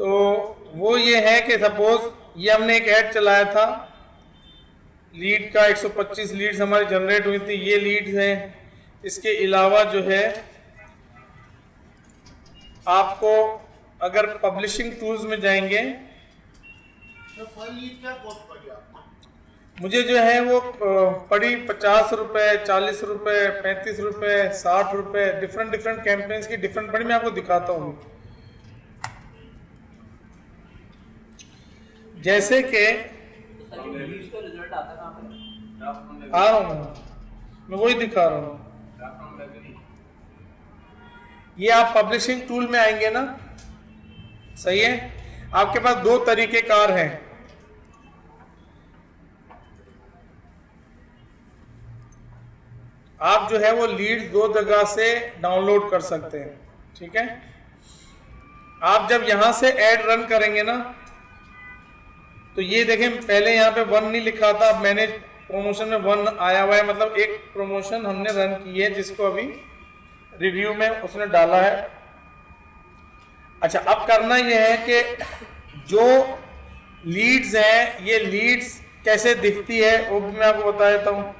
तो वो ये है कि सपोज ये हमने एक ऐड चलाया था, लीड का 125 लीड्स हमारी जनरेट हुई थी, ये लीड्स हैं। इसके अलावा जो है आपको अगर पब्लिशिंग टूल्स में जाएंगे मुझे जो है वो पड़ी 50 रुपए, 40 रुपए, 35 रुपए, 60 रुपए, डिफरेंट कैंपेन्स की डिफरेंट पड़ी। मैं आपको दिखाता हूँ। जैसे कि आ रहा हूँ मैं वही दिखा रहा हूँ। ये आप पब्लिशिंग टूल में आएंगे ना, सही है। आपके पास दो तरीके कार हैं। आप जो है वो लीड दो जगह से डाउनलोड कर सकते हैं, ठीक है। आप जब यहां से ऐड रन करेंगे ना, तो ये देखें पहले यहाँ पे 1 नहीं लिखा था, अब मैंने प्रमोशन में 1 आया हुआ है, मतलब एक प्रमोशन हमने रन की है जिसको अभी रिव्यू में उसने डाला है। अच्छा, अब करना यह है कि जो लीड्स हैं, ये लीड्स कैसे दिखती है वो भी मैं आपको बता देता हूँ।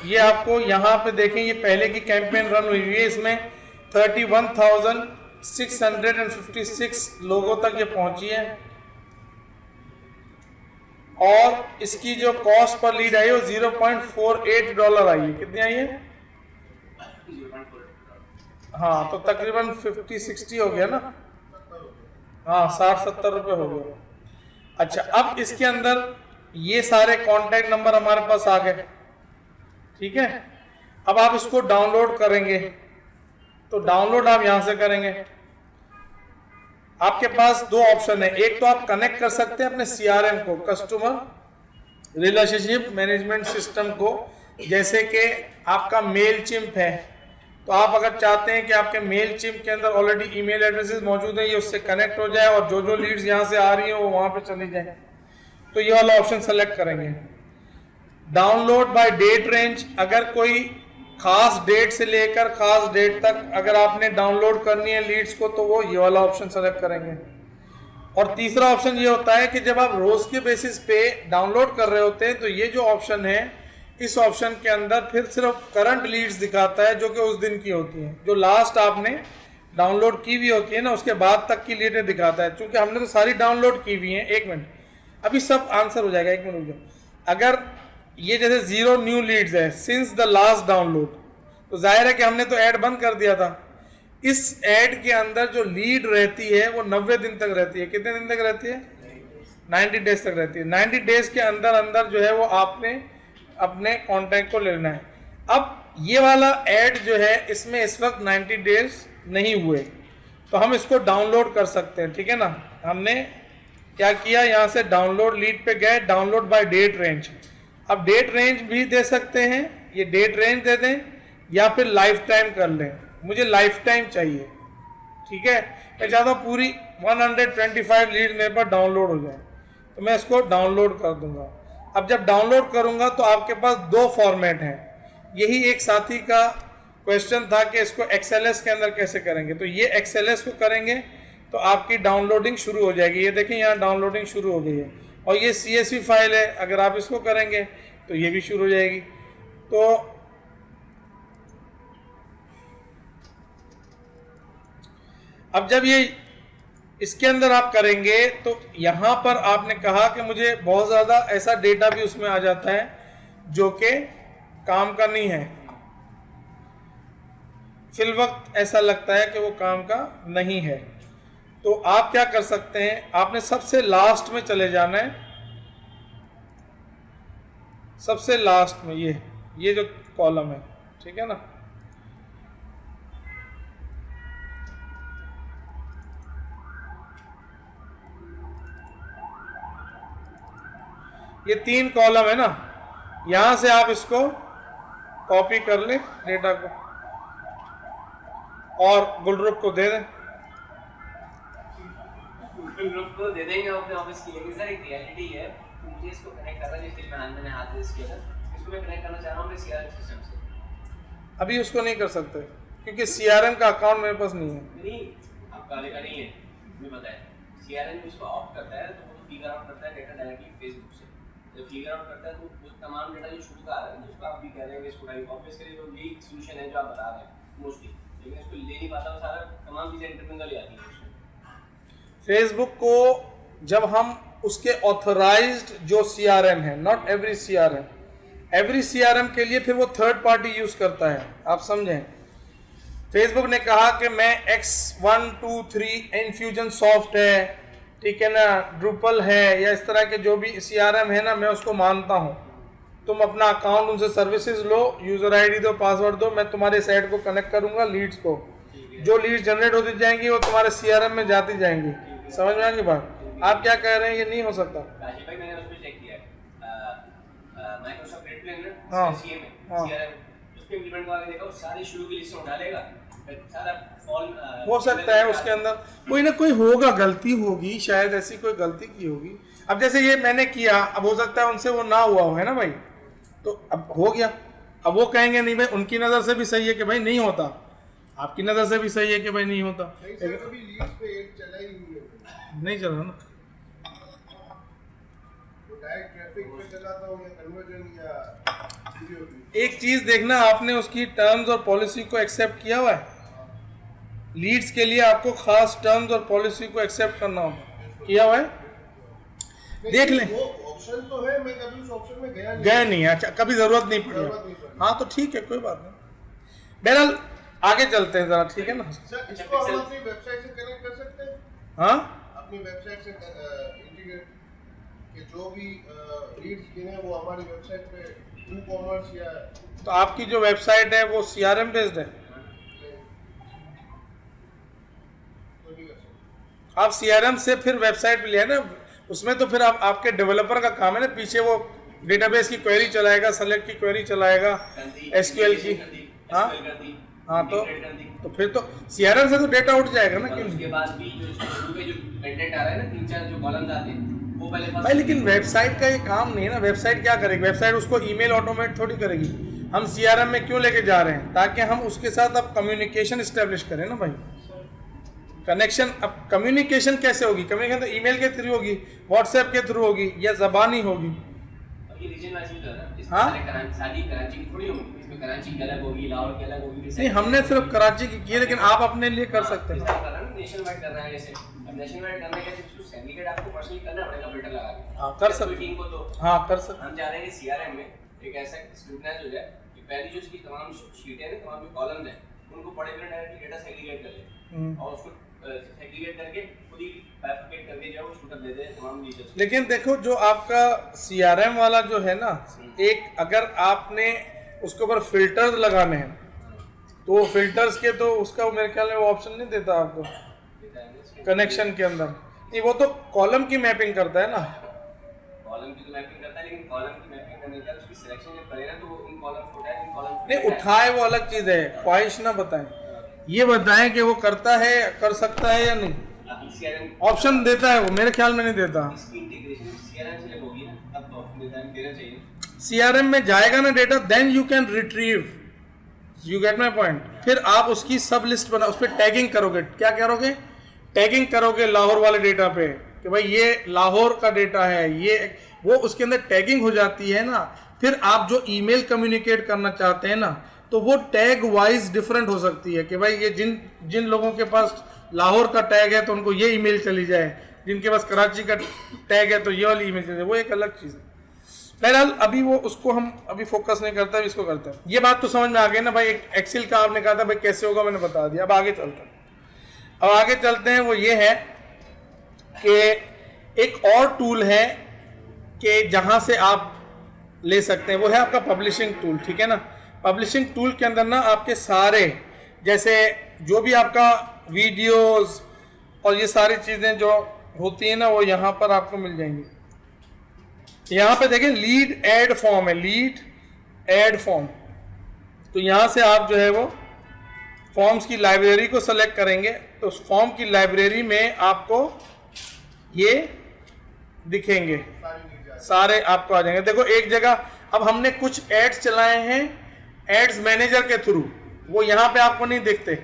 ये आपको यहाँ पे देखें, ये पहले की कैंपेन रन हुई है, इसमें 31,656 लोगों तक ये पहुंची है और इसकी जो कॉस्ट पर लीड आई है वो $0.48 आई है। कितनी आई है? हाँ, तो तकरीबन 50-60 हो गया ना। हाँ, 60-70 रुपये हो गया। अच्छा, अब इसके अंदर ये सारे कॉन्टैक्ट नंबर हमारे पास आ गए, ठीक है। अब आप इसको डाउनलोड करेंगे, तो डाउनलोड आप यहां से करेंगे। आपके पास दो ऑप्शन है, एक तो आप कनेक्ट कर सकते हैं अपने CRM को, कस्टमर रिलेशनशिप मैनेजमेंट सिस्टम को। जैसे कि आपका मेलचिम्प है, तो आप अगर चाहते हैं कि आपके मेलचिम्प के अंदर ऑलरेडी ईमेल एड्रेसेस मौजूद है, ये उससे कनेक्ट हो जाए और जो जो लीड्स यहां से आ रही है वो वहां पे चली जाए, तो ये वाला ऑप्शन सेलेक्ट करेंगे। डाउनलोड बाय डेट रेंज, अगर कोई खास डेट से लेकर खास डेट तक अगर आपने डाउनलोड करनी है लीड्स को, तो वो ये वाला ऑप्शन सेलेक्ट करेंगे। और तीसरा ऑप्शन ये होता है कि जब आप रोज के बेसिस पे डाउनलोड कर रहे होते हैं, तो ये जो ऑप्शन है, इस ऑप्शन के अंदर फिर सिर्फ करंट लीड्स दिखाता है जो कि उस दिन की होती हैं, जो लास्ट आपने डाउनलोड की हुई होती है ना, उसके बाद तक की लीडें दिखाता है। चूंकि हमने तो सारी डाउनलोड की हुई हैं। एक मिनट, अभी सब आंसर हो जाएगा, एक मिनट। अगर ये जैसे 0 न्यू लीड्स है सिंस द लास्ट डाउनलोड, तो जाहिर है कि हमने तो ऐड बंद कर दिया था। इस ऐड के अंदर जो लीड रहती है वो 90 दिन तक रहती है। कितने दिन तक रहती है? 90 डेज तक रहती है। 90 डेज के अंदर अंदर जो है वो आपने अपने कॉन्टैक्ट को लेना है। अब ये वाला ऐड जो है, इसमें इस वक्त 90 डेज नहीं हुए, तो हम इसको डाउनलोड कर सकते हैं, ठीक है ना। हमने क्या किया, यहाँ से डाउनलोड लीड पे गए, डाउनलोड बाय डेट रेंज। अब डेट रेंज भी दे सकते हैं, ये डेट रेंज दे दें या फिर लाइफ टाइम कर लें। मुझे लाइफ टाइम चाहिए, ठीक है। मैं चाहता हूँ पूरी 125 लीड मेरे पास डाउनलोड हो जाए, तो मैं इसको डाउनलोड कर दूंगा। अब जब डाउनलोड करूंगा तो आपके पास दो फॉर्मेट हैं। यही एक साथी का क्वेश्चन था कि इसको XLS के अंदर कैसे करेंगे, तो ये XLS को करेंगे तो आपकी डाउनलोडिंग शुरू हो जाएगी। ये देखें, यहाँ डाउनलोडिंग शुरू हो गई है। और ये CSV फाइल है, अगर आप इसको करेंगे तो ये भी शुरू हो जाएगी। तो अब जब ये इसके अंदर आप करेंगे, तो यहां पर आपने कहा कि मुझे बहुत ज़्यादा ऐसा डेटा भी उसमें आ जाता है जो कि काम का नहीं है। फिल वक्त ऐसा लगता है कि वो काम का नहीं है। तो आप क्या कर सकते हैं, आपने सबसे लास्ट में चले जाना है। सबसे लास्ट में ये जो कॉलम है, ठीक है ना। ये 3 कॉलम है ना, यहां से आप इसको कॉपी कर ले डेटा को और गुलरुख को दे दें। गुलरुख को दे देंगे अपने ऑफिस की। लेकिन सर एक रियलिटी है, मुझे इसको कनेक्ट करना है, जिसके मैंने हाथ इस किया था, इसको मैं कनेक्ट करना चाह रहा हूं अपने CRM सिस्टम से। अभी उसको नहीं कर सकते क्योंकि CRM का अकाउंट मेरे पास नहीं है। नहीं, आपका नहीं है, मुझे पता है। सीआरएम इसको ऑफ करता है तो वो फिगर आउट करता है डेटा डायरेक्टली फेसबुक से। जब फिगर आउट करता है तो वो तमाम डेटा जो शुरू का आ रहा है जिसको आप भी कह रहे हैं कि इसको टाइप ऑब्वियसली तो यही सॉल्यूशन है जो आप बता रहे हैं मोस्टली, लेकिन इसको ले नहीं पाता, वो सारा तमाम चीज़ें इंटरमिंगल आती हैं उसमें। फेसबुक को जब हम उसके ऑथराइज्ड जो CRM है, नॉट एवरी CRM के लिए फिर वो थर्ड पार्टी यूज करता है, आप समझें। फेसबुक ने कहा कि मैं X123 इन्फ्यूजनसॉफ्ट है, ठीक है ना, ड्रूपल है या इस तरह के जो भी CRM है ना, मैं उसको मानता हूँ। तुम अपना अकाउंट उनसे सर्विसेज लो, यूजर आईडी दो, पासवर्ड दो, मैं तुम्हारे साइट को कनेक्ट करूंगा, लीड्स को, जो लीड्स जनरेट होती जाएंगी वो तुम्हारे CRM में जाती जाएंगी। समझ में आ गई बात? आप क्या कह रहे हैं, ये नहीं हो सकता। राजीव भाई मैंने उसमें चेक किया है माइक्रोसॉफ्ट रेड प्लेन में हाँ, CRM उसके इम्प्लीमेंट करके देखा, वो सारी शुरू की लिस्ट उठा लेगा, सारा फॉल हो सकता है उसके अंदर कोई ना कोई होगा, गलती होगी, शायद ऐसी कोई गलती की होगी। अब जैसे ये मैंने किया, अब हो सकता है उनसे वो ना हुआ हो, है ना भाई, तो अब हो गया। अब वो कहेंगे नहीं भाई, उनकी नज़र से भी सही है कि भाई नहीं होता, आपकी नज़र से भी सही है कि भाई नहीं होता। नहीं चला ना, एक चीज देखना, आपने उसकी टर्म्स और पॉलिसी को एक्सेप्ट किया हुआ है। लीड्स के लिए आपको खास टर्म्स और पॉलिसी को एक्सेप्ट करना होगा, किया हुआ है, देख लें। वो ऑप्शन तो है, मैं कभी उस ऑप्शन में गया नहीं, अच्छा कभी जरूरत नहीं पड़ी। हाँ तो ठीक है, कोई बात नहीं। बहरहाल आगे चलते हैं जरा, ठीक है ना। सर इसको हम अपनी वेबसाइट से कनेक्ट कर सकते हैं? हाँ, अपनी वेबसाइट से इंटीग्रेट कि जो भी लीड्स गिने वो हमारी वेबसाइट पे ई-कॉमर्स या, तो आपकी जो वेबसाइट है वो CRM बेस्ड है, आप CRM से फिर वेबसाइट भी लिया ना, उसमें तो फिर आप आपके डेवलपर का काम है ना, पीछे वो डेटाबेस की क्वेरी चलाएगा, सेलेक्ट की क्वेरी चलाएगा, SQL की। हाँ तो फिर तो CRM से तो डेटा उठ जाएगा ना, क्यों? उसके बाद भी जो कंटेंट आ रहा है ना, 3-4 जो कॉलम्स आते हैं वो पहले भाई, लेकिन वेबसाइट का ये काम नहीं है ना। वेबसाइट क्या करेगी? वेबसाइट उसको ईमेल ऑटोमेट थोड़ी करेगी। हम CRM में क्यों लेके जा रहे हैं? ताकि हम उसके साथ अब कम्युनिकेशन इस्टेब्लिश करें ना भाई, कनेक्शन। अब कम्युनिकेशन कैसे होगी? कम्युनिकेशन तो ईमेल के थ्रू होगी, व्हाट्सएप के थ्रू होगी या ज़बानी होगी। हाँ, सारी कराची की थोड़ी होगी, इसमें कराची की अलग होगी, लाहौर की अलग होगी। नहीं, हमने सिर्फ कराची की है, लेकिन आप अपने लिए कर सकते हैं। नेशन वाइड करना है, जैसे अब नेशन वाइड करने के लिए उसको सेग्रीगेट आपको पर्सनली करना पड़ेगा, फिल्टर लगा के। हाँ कर सकते टीम को तो हाँ कर सकते। हम चाह रहे हैं कि CRM में एक ऐसा स्क्रूटनाइज हो जाए कि पहली जो उसकी तमाम शीटें हैं, तमाम जो कॉलम्स हैं, उनको पढ़े बिना डायरेक्टली डेटा सेग्रीगेट कर ले और उसको सेग्रीगेट करके खुद ही बाइफरकेट करके जो है वो शूटर दे दे तमाम डिटेल्स। लेकिन देखो, जो आपका CRM वाला जो है ना, एक अगर आपने उसके ऊपर फिल्टर्स लगाने हैं तो फिल्टर्स के तो उसका मेरे ख्याल में वो ऑप्शन नहीं देता आपको कनेक्शन के अंदर। नहीं, वो तो कॉलम की मैपिंग करता है ना, कॉलम की तो मैपिंग करता है, लेकिन कॉलम की मैपिंग करने के बाद उसकी सिलेक्शन जब करे ना तो वो इन कॉलम्स को उठाए, इन कॉलम्स नहीं उठाए वो अलग चीज़ है, ख्वाहिश ना बताएं, ये बताएं कि वो करता है, कर सकता है या नहीं। ऑप्शन देता है वो, मेरे ख्याल में नहीं देता। इसकी इंटीग्रेशन CRM से जब होगी ना, तब तो ऑप्शन देना चाहिए। CRM में जाएगा ना data, then you can retrieve, you get my point. फिर आप उसकी सब लिस्ट बना, उस पर टैगिंग करोगे। क्या करोगे? टैगिंग करोगे लाहौर वाले डेटा पे कि भाई ये लाहौर का डेटा है, ये वो उसके अंदर टैगिंग हो जाती है ना। फिर आप जो ईमेल कम्युनिकेट करना चाहते हैं ना, तो वो टैग वाइज डिफरेंट हो सकती है कि भाई ये जिन लोगों के पास लाहौर का टैग है तो उनको ये ईमेल चली जाए, जिनके पास कराची का टैग है तो ये वाली ईमेल चली जाए, वो एक अलग चीज़ है। बहरहाल अभी वो उसको हम अभी फोकस नहीं करते, अभी इसको करते हैं। ये बात तो समझ में आ गई ना भाई। एक एक्सेल का आपने कहा था भाई कैसे होगा, मैंने बता दिया। अब आगे चलते हैं। अब आगे चलते हैं, वो ये है कि एक और टूल है कि जहाँ से आप ले सकते हैं, वो है आपका पब्लिशिंग टूल, ठीक है ना। पब्लिशिंग टूल के अंदर ना आपके सारे, जैसे जो भी आपका वीडियोस और ये सारी चीज़ें जो होती हैं ना, वो यहाँ पर आपको मिल जाएंगी। यहाँ पे देखें लीड ऐड फॉर्म है, लीड ऐड फॉर्म। तो यहाँ से आप जो है वो फॉर्म्स की लाइब्रेरी को सेलेक्ट करेंगे, तो उस फॉर्म की लाइब्रेरी में आपको ये दिखेंगे, सारे आपको आ जाएंगे। देखो एक जगह अब हमने कुछ एड्स चलाए हैं एड्स मैनेजर के थ्रू, वो यहाँ पे आपको नहीं दिखते,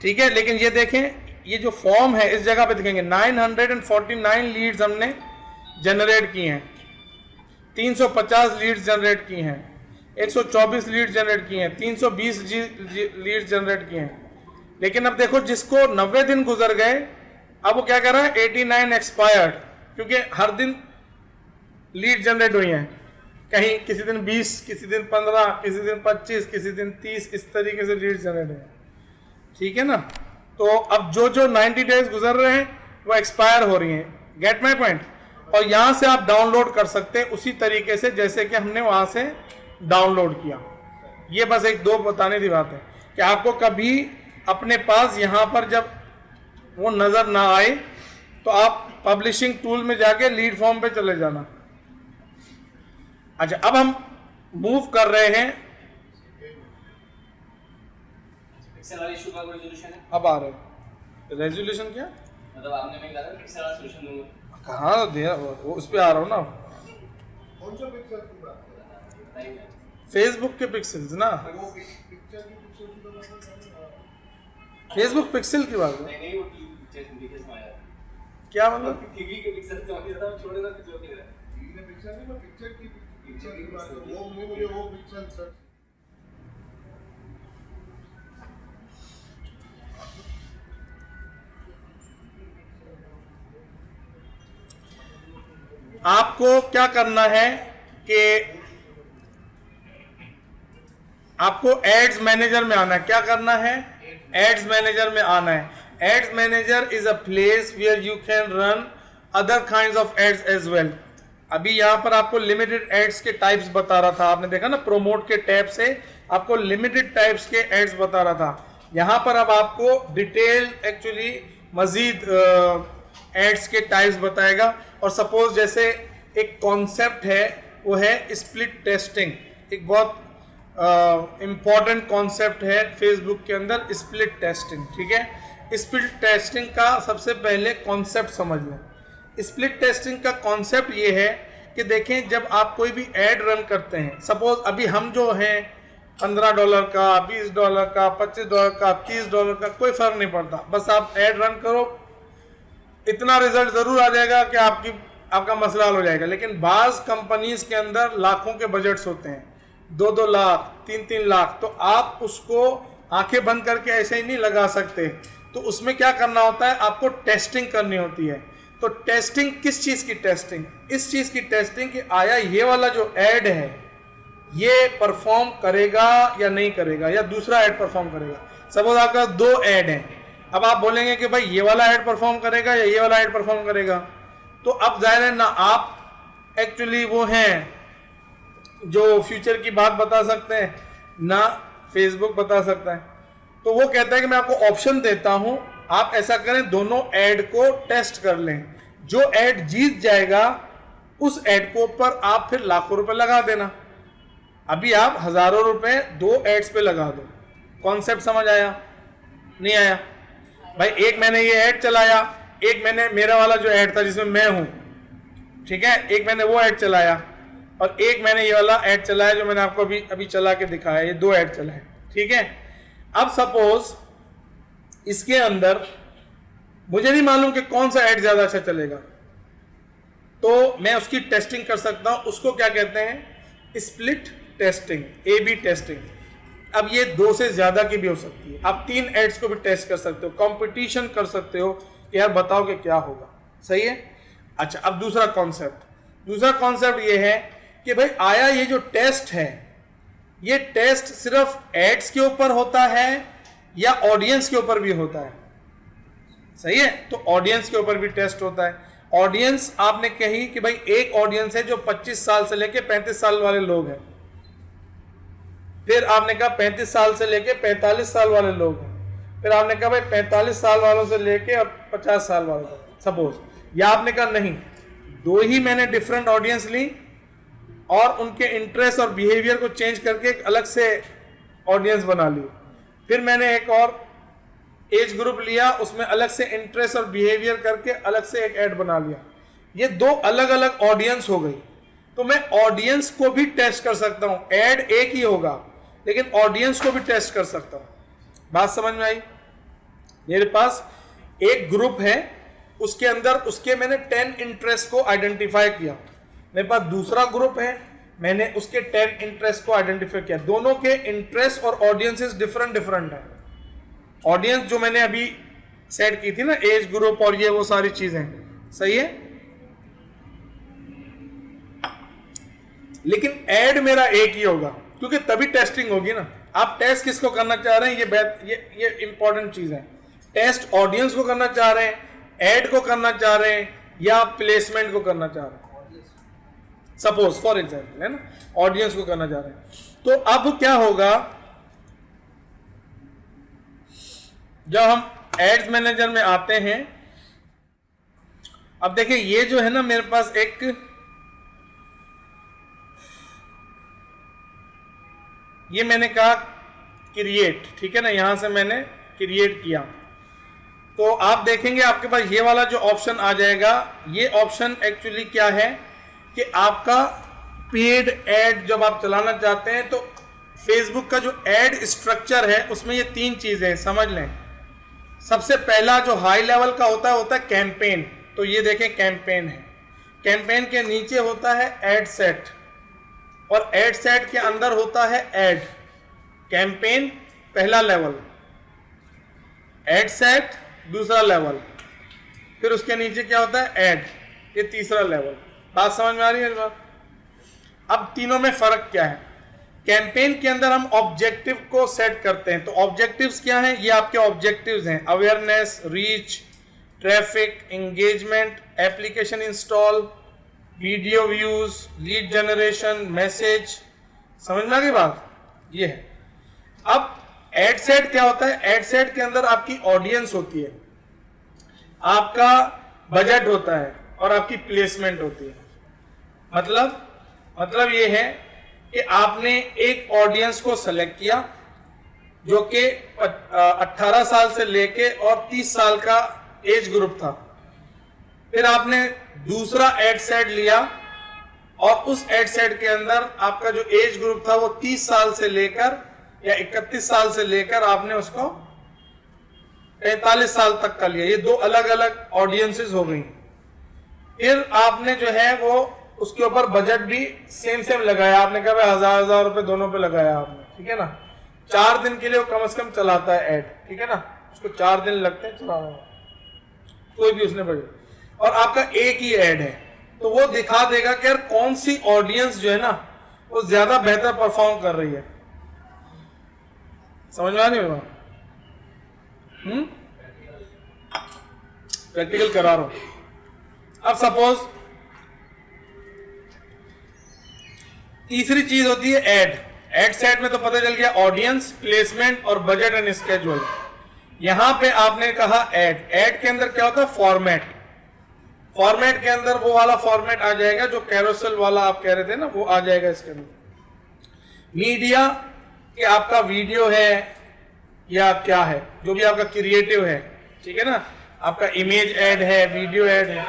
ठीक है। लेकिन ये देखें ये जो फॉर्म है इस जगह पे दिखेंगे 949 लीड्स हमने जनरेट की हैं, 350 लीड्स जनरेट की हैं, 124 लीड जनरेट किए हैं, 320 लीड जनरेट किए हैं। लेकिन अब देखो जिसको 90 दिन गुजर गए, अब वो क्या कर रहा है 89 एक्सपायर्ड, क्योंकि हर दिन लीड जनरेट हुई हैं, कहीं किसी दिन 20, किसी दिन 15, किसी दिन 25, किसी दिन 30, इस तरीके से लीड जनरेट हुई हैं। ठीक है ना। तो अब जो 90 डेज गुजर रहे हैं वो एक्सपायर हो रही हैं, गेट माई पॉइंट। और यहां से आप डाउनलोड कर सकते हैं उसी तरीके से जैसे कि हमने वहां से डाउनलोड किया। ये बस एक दो बताने की बात है कि आपको कभी अपने पास यहां पर जब वो नजर ना आए तो आप पब्लिशिंग टूल में जाके लीड फॉर्म पे चले जाना। अच्छा, अब हम मूव कर रहे हैं, पिक्सेल वाले इशू का कोई सॉल्यूशन है? अब आ रहे हैं रेजोल्यूशन क्या मतलब आपने मैं कहा था पिक्सेल वाला सॉल्यूशन दूंगा, कहाँ दे वो उस पे आ रहा हूँ ना, कौन सा पिक्चर की बात कर रहे हैं? फेसबुक के पिक्सल्स ना, वो पिक्चर की पिक्चर की बात कर रहे हैं? फेसबुक पिक्सल की बात है। नहीं वो टीवी पिक्चर इंडिकेशन में आया, क्या मतलब टीवी के पिक्सल से समझ रहा था, छोड़े ना पिक्चर के रहा। टीवी में पिक्चर नहीं, मैं पिक्चर की बात कर, वो नहीं, मुझे वो पिक्चर सर आपको क्या करना है कि आपको एड्स मैनेजर में आना है। क्या करना है? एड्स मैनेजर में आना है। Ads manager is a place where you can run other kinds of ads as well. अभी यहां पर आपको लिमिटेड एड्स के टाइप्स बता रहा था, आपने देखा ना, प्रोमोट के टैब से आपको लिमिटेड टाइप्स के एड्स बता रहा था। यहां पर अब आपको डिटेल एक्चुअली मजीद एड्स के टाइप्स बताएगा। और सपोज जैसे एक कॉन्सेप्ट है वो है स्प्लिट टेस्टिंग, एक बहुत इंपॉर्टेंट कॉन्सेप्ट है फेसबुक के अंदर, स्प्लिट टेस्टिंग। ठीक है, स्प्लिट टेस्टिंग का सबसे पहले कॉन्सेप्ट समझ लें। स्प्लिट टेस्टिंग का कॉन्सेप्ट ये है कि देखें, जब आप कोई भी ऐड रन करते हैं, सपोज अभी हम जो हैं $15 का, $20 का, $25 का, $30 का, कोई फर्क नहीं पड़ता, बस आप ऐड रन करो, इतना रिजल्ट जरूर आ जाएगा कि आपका मसला हल हो जाएगा। लेकिन बाज कंपनीज के अंदर लाखों के बजट्स होते हैं, 2-2 लाख, 3-3 लाख, तो आप उसको आंखें बंद करके ऐसे ही नहीं लगा सकते। तो उसमें क्या करना होता है, आपको टेस्टिंग करनी होती है। तो टेस्टिंग किस चीज की टेस्टिंग? इस चीज की टेस्टिंग कि आया ये वाला जो ऐड है ये परफॉर्म करेगा या नहीं करेगा, या दूसरा ऐड परफॉर्म करेगा। सपोज आपका 2 ऐड हैं, अब आप बोलेंगे कि भाई ये वाला ऐड परफॉर्म करेगा या ये वाला ऐड परफॉर्म करेगा, तो अब जाहिर है ना आप एक्चुअली वो हैं जो फ्यूचर की बात बता सकते हैं, ना फेसबुक बता सकता है। तो वो कहता है कि मैं आपको ऑप्शन देता हूं, आप ऐसा करें, दोनों ऐड को टेस्ट कर लें, जो ऐड जीत जाएगा उस ऐड को पर आप फिर लाखों रुपए लगा देना। अभी आप हजारों रुपए 2 एड्स पे लगा दो। कॉन्सेप्ट समझ आया? नहीं आया? भाई एक मैंने ये ऐड चलाया, एक मैंने मेरा वाला जो ऐड था जिसमें मैं हूं, ठीक है, एक मैंने वो ऐड चलाया, और एक मैंने ये वाला ऐड चलाया जो मैंने आपको अभी चला के दिखाया। ये 2 ऐड चलाए, ठीक है। अब सपोज इसके अंदर मुझे नहीं मालूम कि कौन सा ऐड ज्यादा अच्छा चलेगा, तो मैं उसकी टेस्टिंग कर सकता हूं। उसको क्या कहते हैं? Split testing, A/B testing. अब ये 2 से ज्यादा की भी हो सकती है, आप 3 एड्स को भी टेस्ट कर सकते हो, कंपटीशन कर सकते हो कि यार बताओ कि क्या होगा। सही है। अच्छा, अब दूसरा कॉन्सेप्ट ये है कि भाई आया ये जो टेस्ट है, ये टेस्ट सिर्फ एड्स के ऊपर होता है या ऑडियंस के ऊपर भी होता है? सही है, तो ऑडियंस के ऊपर भी टेस्ट होता है। ऑडियंस आपने कही कि भाई एक ऑडियंस है जो 25 साल से लेके 35 साल वाले लोग हैं, फिर आपने कहा 35 साल से लेके 45 साल वाले लोग हैं, फिर आपने कहा भाई 45 साल वालों से लेके अब 50 साल वालों तक सपोज, या आपने कहा नहीं, 2 ही मैंने डिफरेंट ऑडियंस ली और उनके इंटरेस्ट और बिहेवियर को चेंज करके एक अलग से ऑडियंस बना ली, फिर मैंने एक और एज ग्रुप लिया, उसमें अलग से इंटरेस्ट और बिहेवियर करके अलग से एक ऐड बना लिया। ये 2 अलग अलग ऑडियंस हो गई। तो मैं ऑडियंस को भी टेस्ट कर सकता हूं, ऐड एक ही होगा लेकिन ऑडियंस को भी टेस्ट कर सकता हूं। बात समझ में आई? मेरे पास एक ग्रुप है, उसके अंदर उसके मैंने 10 इंटरेस्ट को आइडेंटिफाई किया। मेरे पास दूसरा ग्रुप है, मैंने उसके 10 इंटरेस्ट को आइडेंटिफाई किया। दोनों के इंटरेस्ट और ऑडियंसेस डिफरेंट है। ऑडियंस जो मैंने अभी सेट की थी ना, एज ग्रुप और ये वो सारी चीजें, सही है। लेकिन ऐड मेरा एक ही होगा, क्योंकि तभी टेस्टिंग होगी ना। आप टेस्ट किसको करना चाह रहे हैं, ये इंपॉर्टेंट चीज है। टेस्ट ऑडियंस को करना चाह रहे हैं, ऐड को करना चाह रहे हैं, या प्लेसमेंट को करना चाह रहे हैं। सपोज फॉर एग्जाम्पल है ना, ऑडियंस को करना चाह रहे हैं। तो अब क्या होगा, जब हम एड्स मैनेजर में आते हैं, अब देखिए ये जो है ना, मेरे पास एक ये मैंने कहा क्रिएट, ठीक है ना, यहां से मैंने क्रिएट किया। तो आप देखेंगे आपके पास ये वाला जो ऑप्शन आ जाएगा, ये ऑप्शन एक्चुअली क्या है कि आपका पेड ऐड जब आप चलाना चाहते हैं, तो फेसबुक का जो ऐड स्ट्रक्चर है उसमें ये 3 चीजें हैं, समझ लें। सबसे पहला जो हाई लेवल का होता है कैंपेन। तो ये देखें कैंपेन है, कैंपेन के नीचे होता है ऐड सेट, और ऐड सेट के अंदर होता है ऐड। कैंपेन पहला लेवल, ऐड सेट दूसरा लेवल, फिर उसके नीचे क्या होता है ऐड, ये तीसरा लेवल। बात समझ में आ रही है इस बात? अब तीनों में फर्क क्या है? कैंपेन के अंदर हम ऑब्जेक्टिव को सेट करते हैं। तो ऑब्जेक्टिव्स क्या हैं? ये आपके ऑब्जेक्टिव्स हैं, awareness, reach, traffic, engagement, application install, video views, lead generation, message. समझ में आ गई बात? ये है। अब एड सेट क्या होता है? एड सेट के अंदर आपकी ऑडियंस होती है, आपका बजट होता है और आपकी प्लेसमेंट होती है। मतलब ये है कि आपने एक ऑडियंस को सेलेक्ट किया जो कि 18 साल से लेके और 30 साल का एज ग्रुप था। फिर आपने दूसरा एड सेट लिया और उस एड सेट के अंदर आपका जो एज ग्रुप था वो 30 साल से लेकर या 31 साल से लेकर आपने उसको 45 साल तक का लिया। ये 2 अलग अलग ऑडियंसेस हो गई। फिर आपने जो है वो उसके ऊपर बजट भी सेम लगाया। आपने कहा भाई 1000 रुपए दोनों पे लगाया आपने, ठीक है ना। 4 दिन के लिए वो कम से कम चलाता है ऐड, ठीक है ना, उसको 4 दिन लगते हैं चलाने में, कोई भी उसने बजट। और आपका एक ही ऐड है, तो वो दिखा देगा कि यार कौन सी ऑडियंस जो है ना वो ज्यादा बेहतर परफॉर्म कर रही है। समझ में आ रही है? प्रैक्टिकल करा रहा हूं। अब सपोज तीसरी चीज होती है ऐड सेट में। तो पता चल गया ऑडियंस, प्लेसमेंट और बजट एंड स्केड्यूल। यहां पे आपने कहा ऐड के अंदर क्या होता है? फॉर्मेट के अंदर वो वाला फॉर्मेट आ जाएगा जो कैरोसेल वाला आप कह रहे थे ना, वो आ जाएगा इसके अंदर। मीडिया कि आपका वीडियो है या क्या है, जो भी आपका क्रिएटिव है, ठीक है ना, आपका इमेज ऐड है, वीडियो ऐड है,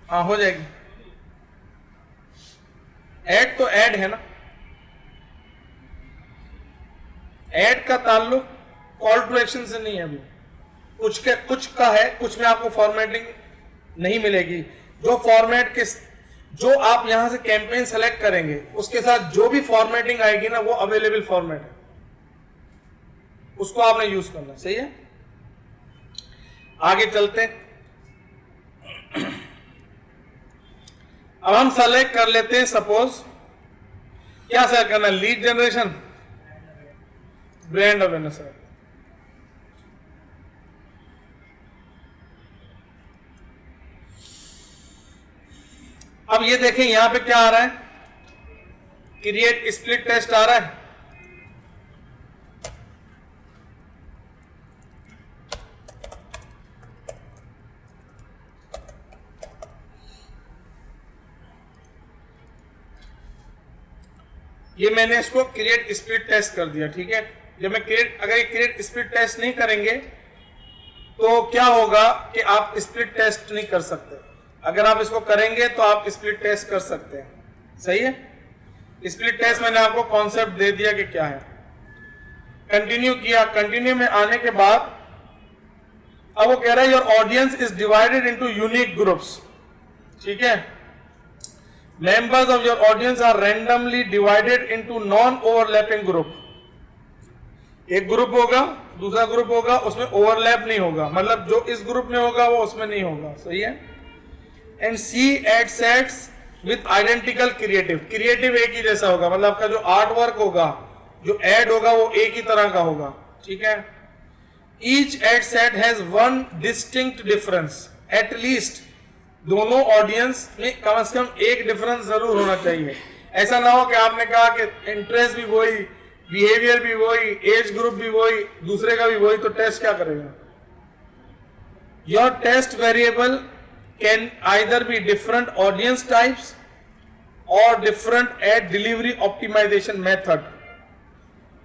हाँ हो जाएगी। ऐड तो ऐड है ना, ऐड का ताल्लुक कॉल टू एक्शन से नहीं है। अभी कुछ का है, कुछ में आपको फॉर्मेटिंग नहीं मिलेगी। जो फॉर्मेट के जो आप यहां से कैंपेन सेलेक्ट करेंगे उसके साथ जो भी फॉर्मेटिंग आएगी ना वो अवेलेबल फॉर्मेट है, उसको आपने यूज करना। सही है, आगे चलते हैं। अब हम सेलेक्ट कर लेते हैं, सपोज क्या सेलेक्ट करना है? Lead generation, brand awareness. अब ये देखें यहां पे क्या आ रहा है? क्रिएट स्प्लिट टेस्ट आ रहा है। ये मैंने इसको क्रिएट स्प्लिट टेस्ट कर दिया, ठीक है। जब मैं अगर ये क्रिएट स्प्लिट टेस्ट नहीं करेंगे तो क्या होगा कि आप स्प्लिट टेस्ट नहीं कर सकते। अगर आप इसको करेंगे तो आप स्प्लिट टेस्ट कर सकते हैं। सही है, स्प्लिट टेस्ट मैंने आपको कॉन्सेप्ट दे दिया कि क्या है। कंटिन्यू किया, कंटिन्यू में आने के बाद अब वो कह रहा है your audience is divided into unique groups, ठीक है। Members of your audience are randomly divided into non overlapping group. एक ग्रुप होगा, दूसरा ग्रुप होगा, उसमें ओवरलैप नहीं होगा, मतलब जो इस ग्रुप में होगा वो उसमें नहीं होगा, सही है। And see ad sets with identical creative, creative एक ही जैसा होगा, मतलब आपका जो आर्ट वर्क होगा, जो एड होगा वो एक ही तरह का होगा, ठीक है। Each ad set has one distinct difference, at least दोनों ऑडियंस में कम से कम एक डिफरेंस जरूर होना चाहिए। ऐसा ना हो कि आपने कहा कि इंटरेस्ट भी वही, बिहेवियर भी वही, एज ग्रुप भी वही, दूसरे का भी वही, तो टेस्ट क्या करेगा। Your test variable can either be different audience types और different ad delivery optimization method.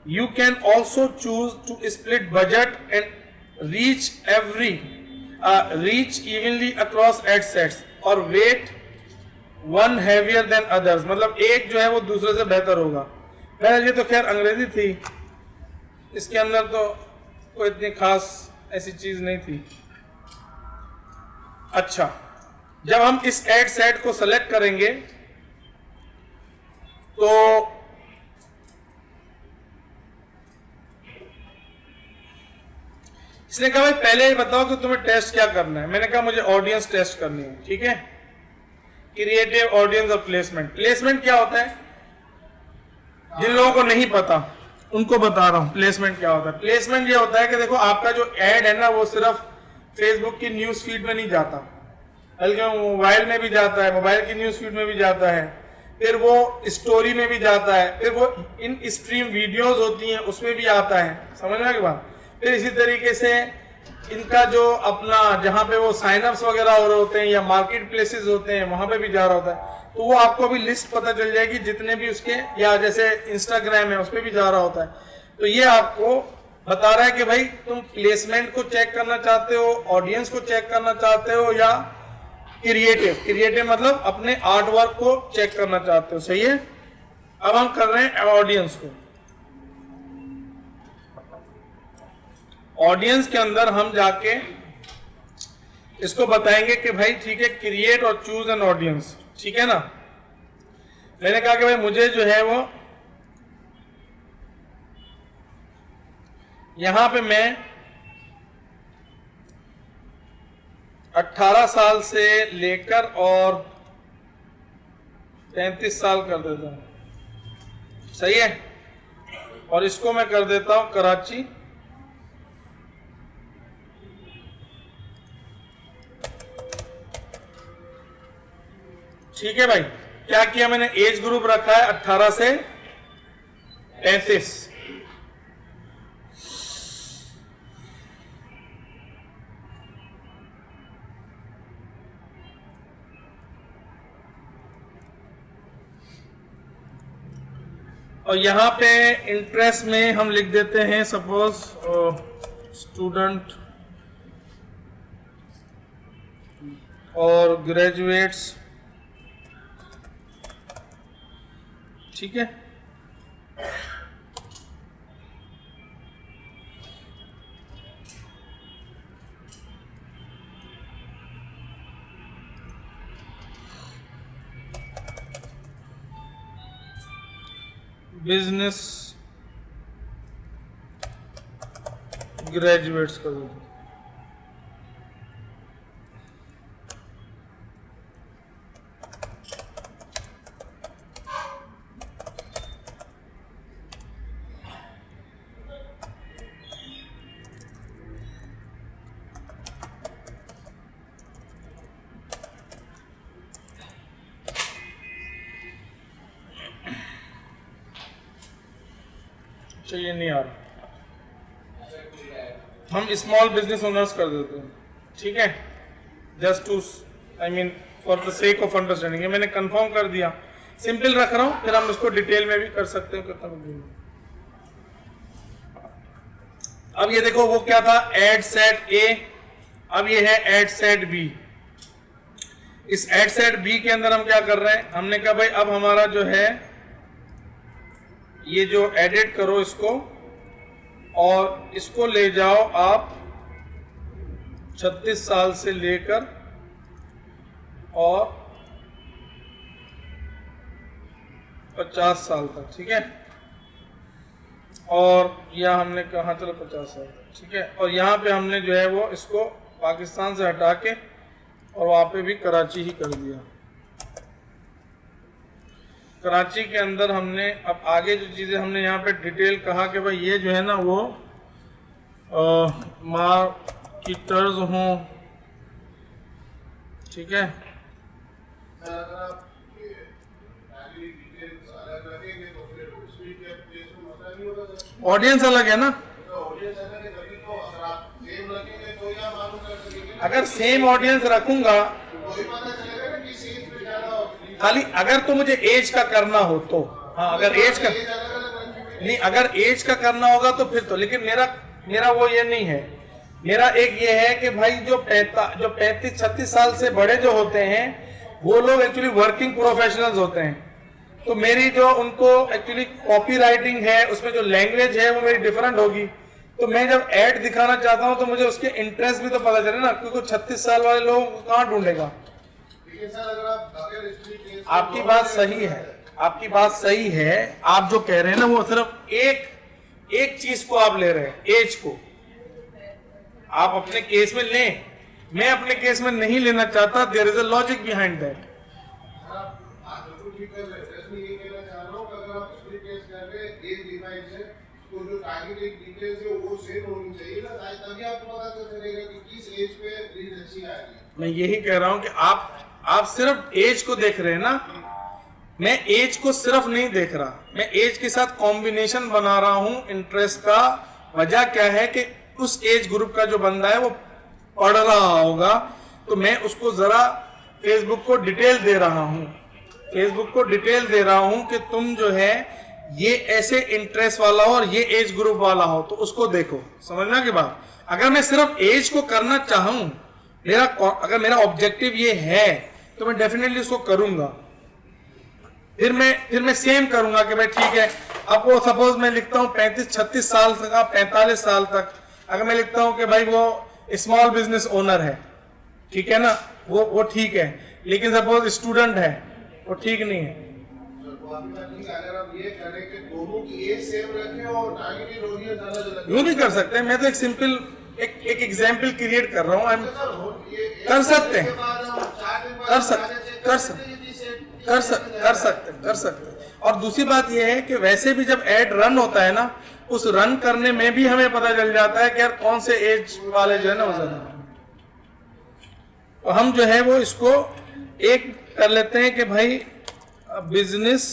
You can also choose to split budget and reach evenly across ad sets or weight one heavier than others, मतलब एक जो है वो दूसरे से बेहतर होगा। पहले ये तो खैर अंग्रेजी थी, इसके अंदर तो कोई इतनी खास ऐसी चीज नहीं थी। अच्छा, जब हम इस एड सेट को सेलेक्ट करेंगे तो इसने कहा भाई पहले ही बताओ कि तुम्हें टेस्ट क्या करना है। मैंने कहा मुझे ऑडियंस टेस्ट करनी है, ठीक है। क्रिएटिव, ऑडियंस और प्लेसमेंट। प्लेसमेंट क्या होता है, जिन लोगों को नहीं पता उनको बता रहा हूं प्लेसमेंट क्या होता है। प्लेसमेंट ये होता है कि देखो आपका जो एड है ना वो सिर्फ फेसबुक की न्यूज फीड में नहीं जाता, बल्कि मोबाइल में भी जाता है, मोबाइल की न्यूज फीड में भी जाता है, फिर वो स्टोरी में भी जाता है, फिर वो इन स्ट्रीम वीडियोस होती हैं उसमें भी आता है, समझने के बाद। फिर इसी तरीके से इनका जो अपना जहां पे वो साइनअप्स वगैरह हो रहे होते हैं या मार्केट प्लेसेस होते हैं वहां पे भी जा रहा होता है, तो वो आपको भी लिस्ट पता चल जाएगी जितने भी उसके, या जैसे इंस्टाग्राम है उस पर भी जा रहा होता है। तो ये आपको बता रहा है कि भाई तुम प्लेसमेंट को चेक करना चाहते हो, ऑडियंस को चेक करना चाहते हो, या क्रिएटिव मतलब अपने आर्ट वर्क को चेक करना चाहते हो, सही है। अब हम कर रहे हैं ऑडियंस को। ऑडियंस के अंदर हम जाके इसको बताएंगे कि भाई ठीक है, क्रिएट और चूज एन ऑडियंस, ठीक है ना। मैंने कहा कि भाई मुझे जो है वो यहां पे मैं 18 साल से लेकर और 35 साल कर देता हूं, सही है। और इसको मैं कर देता हूं कराची, ठीक है भाई। क्या किया मैंने, एज ग्रुप रखा है 18 से 35। और यहां पे इंटरेस्ट में हम लिख देते हैं सपोज स्टूडेंट और ग्रेजुएट्स, ठीक है। बिजनेस ग्रेजुएट्स कर दो। ये नहीं आ रहा, हम स्मॉल बिजनेस ओनर्स कर देते हैं, ठीक है। Just to for the sake of understanding, मैंने कंफर्म कर दिया, सिंपल रख रहा हूं, फिर हम इसको डिटेल में भी कर सकते हैं कितना। अब ये देखो वो क्या था, एड सेट ए, अब ये है एड सेट बी। इस एड सेट बी के अंदर हम क्या कर रहे हैं, हमने कहा भाई अब हमारा जो है ये जो एडिट करो इसको और इसको ले जाओ आप 36 साल से लेकर और 50 साल तक, ठीक है। और यह हमने कहा, चलो 50 साल तक, ठीक है। और यहाँ पे हमने जो है वो इसको पाकिस्तान से हटा के और वहाँ पे भी कराची ही कर दिया। कराची के अंदर हमने अब आगे जो चीज़ें हमने यहाँ पे डिटेल कहा कि भाई ये जो है ना वो मार्केटर्स हों, ठीक है। सर अगर आप ये सारी डिटेल्स अलग रखेंगे तो फिर स्ट्रीट के प्लेस में मसला नहीं होगा सर। ऑडियंस अलग है ना, तो ऑडियंस अलग है तभी तो अगर आप सेम रखेंगे तो या मालूम कर सकेंगे। अगर सेम ऑडियंस रखूंगा तो ही पता चलेगा ना कि सेज पे ज़्यादा खाली, अगर तो मुझे एज का करना हो तो हाँ, अगर एज का एज अलग अलग रखेंगे। नहीं, अगर एज का करना होगा तो फिर तो, लेकिन मेरा वो ये नहीं है। मेरा एक ये है कि भाई जो 35-36 साल से बड़े जो होते हैं वो लोग एक्चुअली वर्किंग प्रोफेशनल्स होते हैं, तो मेरी जो उनको एक्चुअली कॉपी राइटिंग है उसमें जो लैंग्वेज है वो मेरी डिफरेंट होगी। तो मैं जब ऐड दिखाना चाहता हूँ तो मुझे उसके इंटरेस्ट भी तो पता चले ना, क्योंकि 36 साल वाले लोग कहाँ ढूंढेगा। लेकिन सर अगर आप अगर स्ट्रीट केस आपकी बात सही है, आपकी बात सही है। आप जो कह रहे हैं ना वो सिर्फ एक चीज को आप ले रहे हैं, एज को आप अपने केस में लें, मैं अपने केस में नहीं लेना चाहता। There is a logic behind that. आप बिल्कुल ठीक कर रहे हैं। जस्ट मैं ये कहना चाह रहा हूँ कि अगर आप स्ट्रीट केस कर रहे हैं एज डिवाइड से तो जो टारगेटेड डिटेल्स है वो सेम होनी चाहिए ना, तभी आपको पता चलेगा कि किस एज पे रीड अच्छी आ रही है। मैं यही कह रहा हूं कि आप सिर्फ एज को देख रहे हैं ना, मैं एज को सिर्फ नहीं देख रहा, मैं एज के साथ कॉम्बिनेशन बना रहा हूं इंटरेस्ट का। वजह क्या है कि उस एज ग्रुप का जो बंदा है वो पढ़ रहा होगा, तो मैं उसको जरा फेसबुक को डिटेल दे रहा हूं, फेसबुक को डिटेल दे रहा हूं कि तुम जो है ये ऐसे इंटरेस्ट वाला हो और ये एज ग्रुप वाला हो, तो उसको देखो। समझना की बात। अगर मैं सिर्फ एज को करना चाहूं, अगर मेरा ऑब्जेक्टिव ये है तो मैं डेफिनेटली उसको करूंगा। फिर मैं सेम करूंगा कि भाई ठीक है, अब वो सपोज मैं लिखता हूँ 35-36 साल तक, 45 साल तक, अगर मैं लिखता हूँ कि भाई वो स्मॉल बिजनेस ओनर है, ठीक है ना, वो ठीक है। लेकिन सपोज स्टूडेंट है, वो ठीक नहीं है। तो अभी तक ठीक है, अगर आप ये करें कि दोनों की एज सेम रखें और टारगेटेड ऑडियंस अलग अलग, यूं नहीं कर सकते। मैं तो एक सिंपल एक एग्जाम्पल क्रिएट कर रहा हूँ। कर सकते हैं, कर सकते। और दूसरी बात यह है कि वैसे भी जब एड रन होता है ना, उस रन करने में भी हमें पता चल जाता है कि यार कौन से एज वाले जो है ना वो ज्यादा। तो हम जो है वो इसको एक कर लेते हैं कि भाई बिजनेस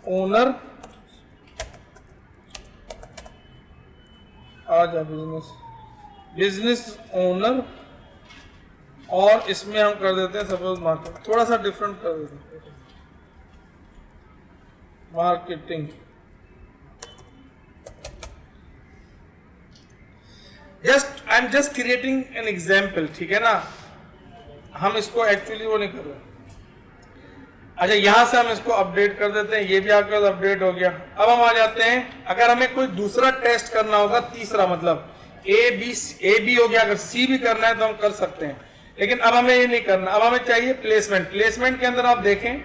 ओनर आ जा, बिजनेस ओनर, और इसमें हम कर देते हैं सपोज मार्केट, थोड़ा सा डिफरेंट कर देते हैं, marketing. I am just creating an example, ठीक है ना। हम इसको एक्चुअली वो नहीं कर रहे। अच्छा, यहां से हम इसको अपडेट कर देते हैं, ये भी आपके पास अपडेट हो गया। अब हम आ जाते हैं, अगर हमें कोई दूसरा टेस्ट करना होगा, तीसरा मतलब ए बी हो गया, अगर सी भी करना है तो हम कर सकते हैं, लेकिन अब हमें ये नहीं करना। अब हमें चाहिए प्लेसमेंट। प्लेसमेंट के अंदर आप देखें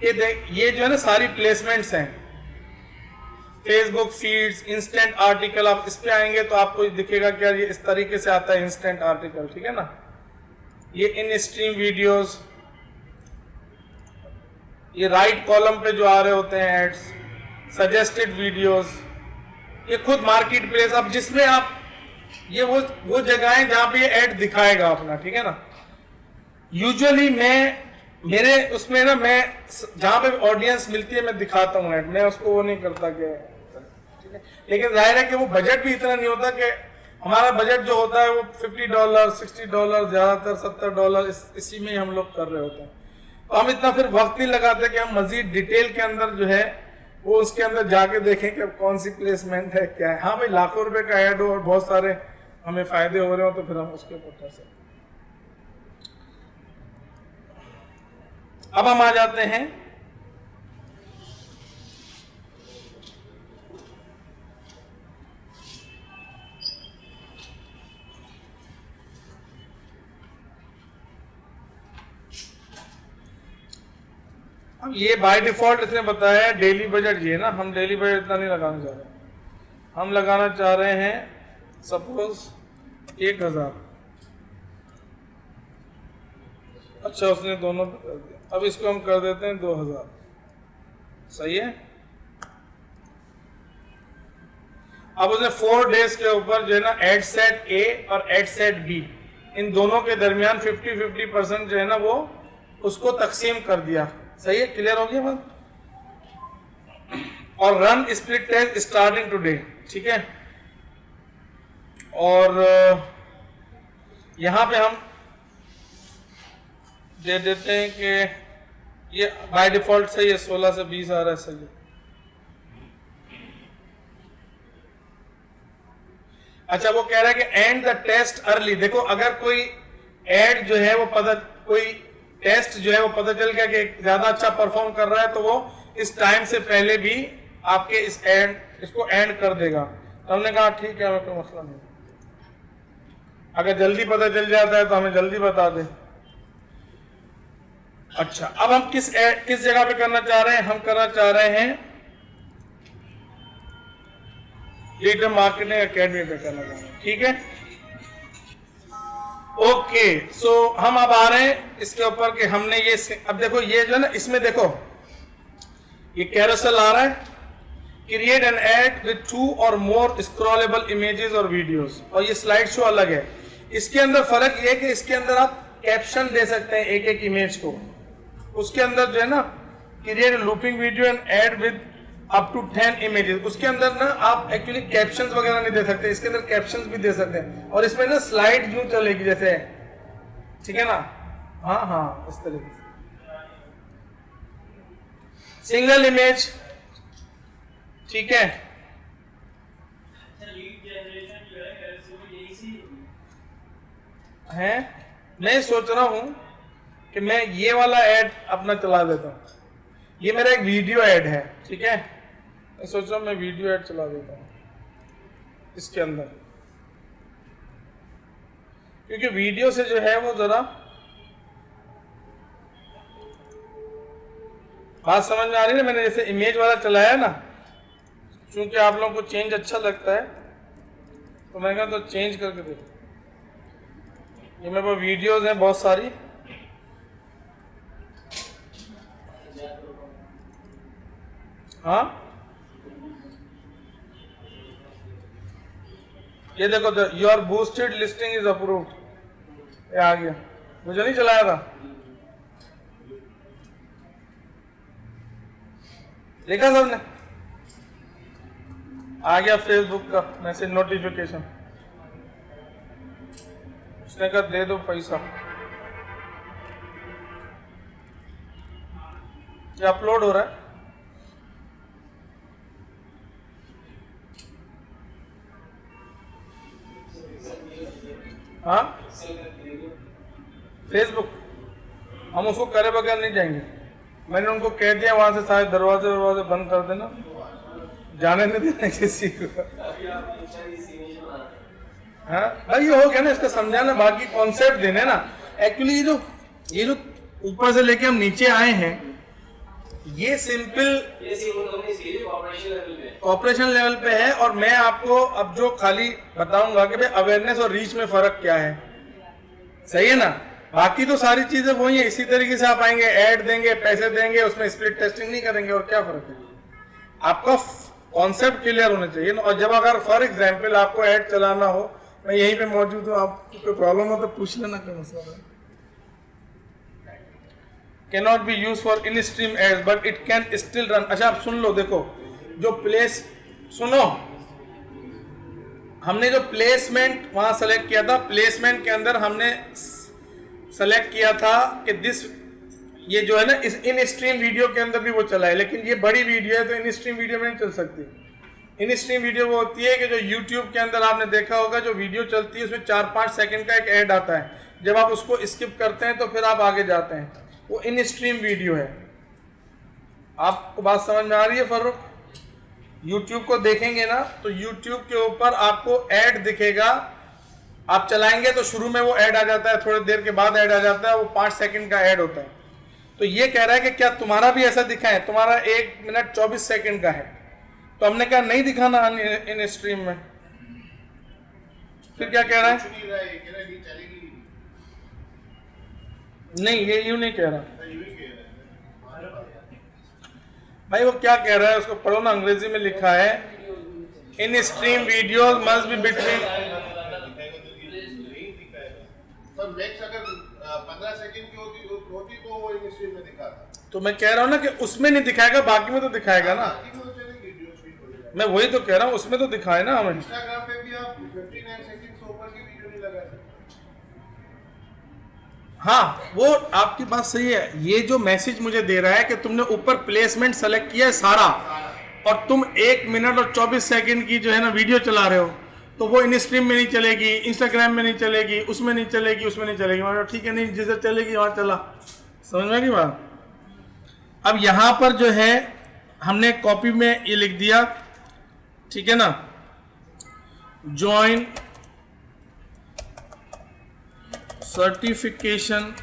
कि ये जो है ना सारी प्लेसमेंट्स हैं, फेसबुक फीड्स, इंस्टेंट आर्टिकल। आप इस पे आएंगे तो आपको दिखेगा कि यार ये इस तरीके से आता है इंस्टेंट आर्टिकल, ठीक है ना। ये इन स्ट्रीम वीडियोस, ये राइट कॉलम पे जो आ रहे होते हैं एड्स, सजेस्टेड वीडियोस, ये खुद मार्केट प्लेस। अब जिसमें आप ये वो जगह है जहां पे ये ऐड दिखाएगा अपना, ठीक है ना। यूजुअली मेरे उसमें ना, मैं जहां पे ऑडियंस मिलती है मैं दिखाता हूँ ऐड, मैं उसको वो नहीं करता कि, ठीक है। लेकिन जाहिर है कि वो बजट भी इतना नहीं होता कि हमारा बजट जो होता है वो $50, $60, ज्यादातर $70, इसी में हम लोग कर रहे होते हैं। तो हम इतना फिर वक्त नहीं लगाते कि हम मजीद डिटेल के अंदर जो है वो उसके अंदर जाके देखें कि कौन सी प्लेसमेंट है, क्या है। हाँ भाई, लाखों रुपए का ऐड हो और बहुत सारे हमें फायदे हो रहे हो तो फिर हम उसके ऊपर कर सकते हैं। अब हम आ जाते हैं अब ये बाय डिफॉल्ट इसने बताया है डेली बजट ये ना, हम डेली बजट इतना नहीं लगाना चाह रहे, हम लगाना चाह रहे हैं सपोज 1000। अच्छा उसने दोनों पे कर दिया, अब इसको हम कर देते हैं 2000, सही है। अब उसने 4 डेज के ऊपर जो है ना एड सेट ए और एड सेट बी इन दोनों के दरमियान 50-50% जो है ना वो उसको तकसीम कर दिया, सही है, क्लियर हो गया बात। और run split test starting today, ठीक है। और यहां पे हम दे देते हैं कि ये बाय डिफॉल्ट सही है, 16 से 20 आ रहा है, सही है। अच्छा वो कह रहा है कि एंड द टेस्ट अर्ली। देखो अगर कोई एड जो है वो कोई टेस्ट जो है वो पता चल गया कि ज्यादा अच्छा परफॉर्म कर रहा है तो वो इस टाइम से पहले भी आपके इसको एंड कर देगा। तो हमने कहा ठीक है, हमें कोई मसला नहीं, अगर जल्दी पता चल जाता है तो हमें जल्दी बता दे। अच्छा अब हम किस जगह पे करना चाह रहे हैं, हम करना चाह रहे हैं डिजिटल मार्केटिंग एकेडमी पे करना चाह रहे हैं, ठीक है। ओके सो हम अब आ रहे हैं इसके ऊपर कि हमने ये अब देखो ये जो है ना इसमें देखो ये कैरोसेल आ रहा है, क्रिएट एन एड विद 2 और मोर स्क्रॉलेबल इमेजेस और वीडियोस, और ये स्लाइड शो अलग है। इसके अंदर फर्क ये है कि इसके अंदर आप कैप्शन दे सकते हैं एक एक इमेज को, उसके अंदर जो है ना create looping video and ad with up to 10 images, उसके अंदर ना आप एक्चुअली कैप्शंस वगैरह नहीं दे सकते, इसके अंदर कैप्शंस भी दे सकते हैं। और इसमें ना स्लाइड यूं चलेगी जैसे, ठीक है ना, हाँ हाँ इस तरीके से सिंगल इमेज, ठीक है। मैं सोच रहा हूं कि मैं ये वाला ऐड अपना चला देता हूं, ये मेरा एक वीडियो ऐड है, ठीक है। मैं सोच रहा हूं मैं वीडियो ऐड चला देता हूं इसके अंदर, क्योंकि वीडियो से जो है वो जरा बात समझ में आ रही है ना। मैंने जैसे इमेज वाला चलाया ना, क्योंकि आप लोगों को चेंज अच्छा लगता है तो मैंने कहा तो चेंज करके देखो। ये मेरे पास वीडियोस हैं बहुत सारी, हाँ ये देखो your boosted listing is approved, ये आ गया, मुझे नहीं चलाया था, देखा सबने, आ गया फेसबुक का मैसेज नोटिफिकेशन, उसने कहा दे दो पैसा, ये अपलोड हो रहा है। हाँ फेसबुक हम उसको करे बगैर नहीं जाएंगे, मैंने उनको कह दिया वहां से सारे दरवाजे बंद कर देना, जाने नहीं देना किसी को। हाँ भाई ये हो गया ना, इसका समझाना, बाकी कॉन्सेप्ट देने ना। एक्चुअली ये जो ऊपर से लेके हम नीचे आए हैं ये सिंपल ऑपरेशन लेवल पे है, और मैं आपको अब जो खाली बताऊंगा कि भाई अवेयरनेस और रीच में फर्क क्या है, सही है ना। बाकी तो सारी चीजें वही है, इसी तरीके से आप आएंगे, ऐड देंगे, पैसे देंगे, उसमें स्प्लिट टेस्टिंग नहीं करेंगे, और क्या फर्क है। आपका कॉन्सेप्ट क्लियर होना चाहिए ना। और जब अगर फॉर एग्जाम्पल आपको ऐड चलाना हो, मैं यहीं पे मौजूद हूँ, आपको कोई प्रॉब्लम हो तो पूछ लेना, कोई मसला नहीं। cannot be used for in stream ads but it can still run। अच्छा आप सुन लो, देखो जो सुनो, हमने जो प्लेसमेंट वहां सेलेक्ट किया था, प्लेसमेंट के अंदर हमने सेलेक्ट किया था कि ये जो है ना इस इन स्ट्रीम वीडियो के अंदर भी वो चला है, लेकिन ये बड़ी वीडियो है तो इन स्ट्रीम वीडियो में नहीं चल सकती। इन स्ट्रीम वीडियो वो होती है कि जो यूट्यूब के अंदर आपने देखा होगा, जो वीडियो चलती है उसमें 4-5 सेकंड का एक ऐड आता है, जब आप उसको स्किप करते हैं तो फिर आप आगे जाते हैं, वो इन स्ट्रीम वीडियो है। आपको बात समझ में आ रही है फर्रुख? YouTube को देखेंगे ना तो YouTube के ऊपर आपको ऐड दिखेगा, आप चलाएंगे तो शुरू में वो ऐड आ जाता है, थोड़ी देर के बाद ऐड आ जाता है, वो 5 सेकंड का ऐड होता है। तो ये कह रहा है कि क्या तुम्हारा भी ऐसा दिखा है, तुम्हारा 1 मिनट 24 सेकंड का है, तो हमने कहा नहीं दिखाना इन स्ट्रीम में। फिर क्या कह रहा है? कुछ नहीं रहा है, ये कह रहा है नहीं चलेगी। नहीं, ये यूं नहीं कह रहा यूं ही कह रहा है। भाई। वो क्या कह रहा है उसको पढ़ो ना, अंग्रेजी में लिखा है इन stream videos must be between. पर मैक्स अगर 15 सेकंड की होती तो वो इन स्ट्रीम में दिखाता। तो मैं कह रहा हूँ ना कि उसमें नहीं दिखाएगा, बाकी में तो दिखाएगा ना। बाकी में तो चलेगी, वीडियो स्ट्रीम हो जाएगा। मैं वही तो कह रहा हूँ, उसमें तो दिखाए ना हमें। इंस्टाग्राम पे भी आप 59 सेकंड से ऊपर की वीडियो नहीं लगा सकते। हाँ, वो आपकी बात सही है। ये जो मैसेज मुझे दे रहा है कि तुमने ऊपर प्लेसमेंट सेलेक्ट किया है सारा, और तुम 1 मिनट और 24 सेकंड की जो है ना वीडियो चला रहे हो, तो वो इन स्ट्रीम में नहीं चलेगी, इंस्टाग्राम में नहीं चलेगी, उसमें नहीं चलेगी, उसमें नहीं चलेगी। मतलब ठीक है, नहीं जिधर चलेगी वहां चला। समझ में आ गई बात? अब यहां पर जो है हमने कॉपी में ये लिख दिया, ठीक है ना, join certification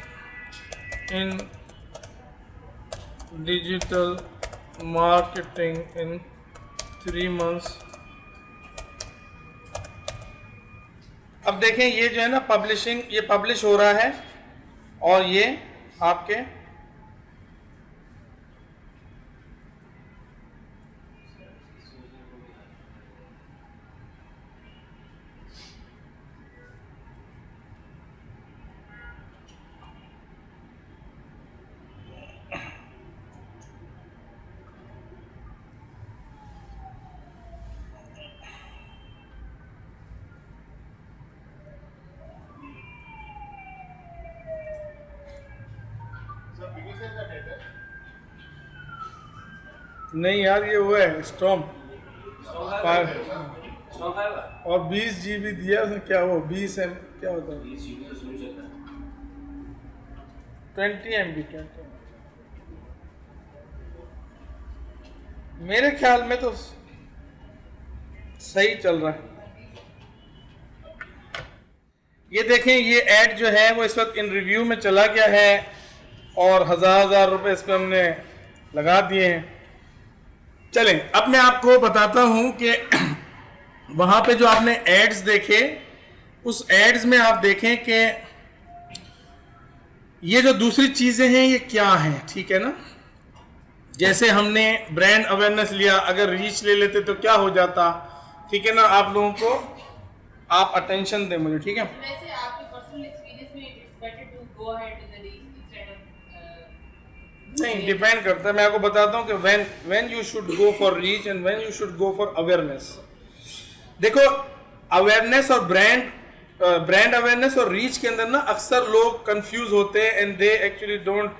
in digital marketing in 3 months। अब देखें ये जो है ना पब्लिशिंग, ये पब्लिश हो रहा है, और ये आपके सब बिगिनर का डेटा है। नहीं यार, ये वो है स्टॉम स्टॉक 5 है और 20 GB दिया उसने। क्या वो 20 M क्या होता है? 20 GB तो सुन चलता है। 20 MB 20। मेरे ख्याल में तो सही चल रहा है। ये देखें, ये ऐड जो है वो इस वक्त इन रिव्यू में चला गया है, और हजार रुपए इस पर हमने लगा दिए हैं। चलें, अब मैं आपको बताता हूं कि वहां पे जो आपने एड्स देखे, उस एड्स में आप देखें कि ये जो दूसरी चीजें हैं ये क्या हैं, ठीक है ना। जैसे हमने ब्रांड अवेयरनेस लिया, अगर रीच ले लेते तो क्या हो जाता, ठीक है ना। आप लोगों को, आप अटेंशन दें मुझे, ठीक है। वैसे आपके पर्सनल एक्सपीरियंस में it's better to go ahead with the reach instead of नहीं, डिपेंड करता है। मैं आपको बताता हूँ कि when you should go for reach and when you should go for awareness. देखो, अवेयरनेस और ब्रांड अवेयरनेस और रीच के अंदर ना अक्सर लोग कंफ्यूज होते हैं, and they actually don't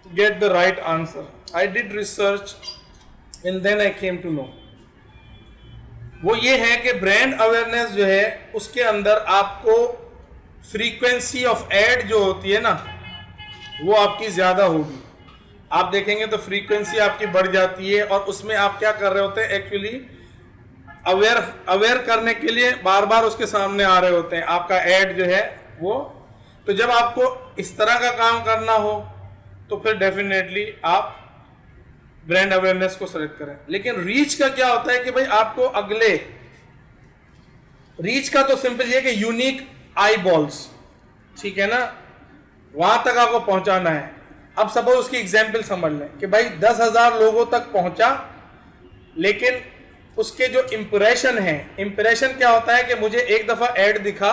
get the right answer. I did research and then I came to know. वो ये है कि ब्रांड अवेयरनेस जो है उसके अंदर आपको फ्रीक्वेंसी ऑफ एड जो होती है ना, वो आपकी ज़्यादा होगी। आप देखेंगे तो फ्रीक्वेंसी आपकी बढ़ जाती है, और उसमें आप क्या कर रहे होते हैं, एक्चुअली अवेयर करने के लिए बार बार उसके सामने आ रहे होते हैं आपका ऐड जो है वो। तो जब आपको इस तरह का काम करना हो तो फिर डेफिनेटली आप ब्रांड अवेयरनेस को सेलेक्ट करें। लेकिन रीच का क्या होता है कि भाई आपको अगले, रीच का तो सिंपल ये कि यूनिक आई बॉल्स, ठीक है ना, वहां तक आपको पहुंचाना है। अब सपोज उसकी एग्जाम्पल समझ लें कि भाई 10,000 लोगों तक पहुंचा, लेकिन उसके जो इंप्रेशन है, इंप्रेशन क्या होता है कि मुझे एक दफा ऐड दिखा,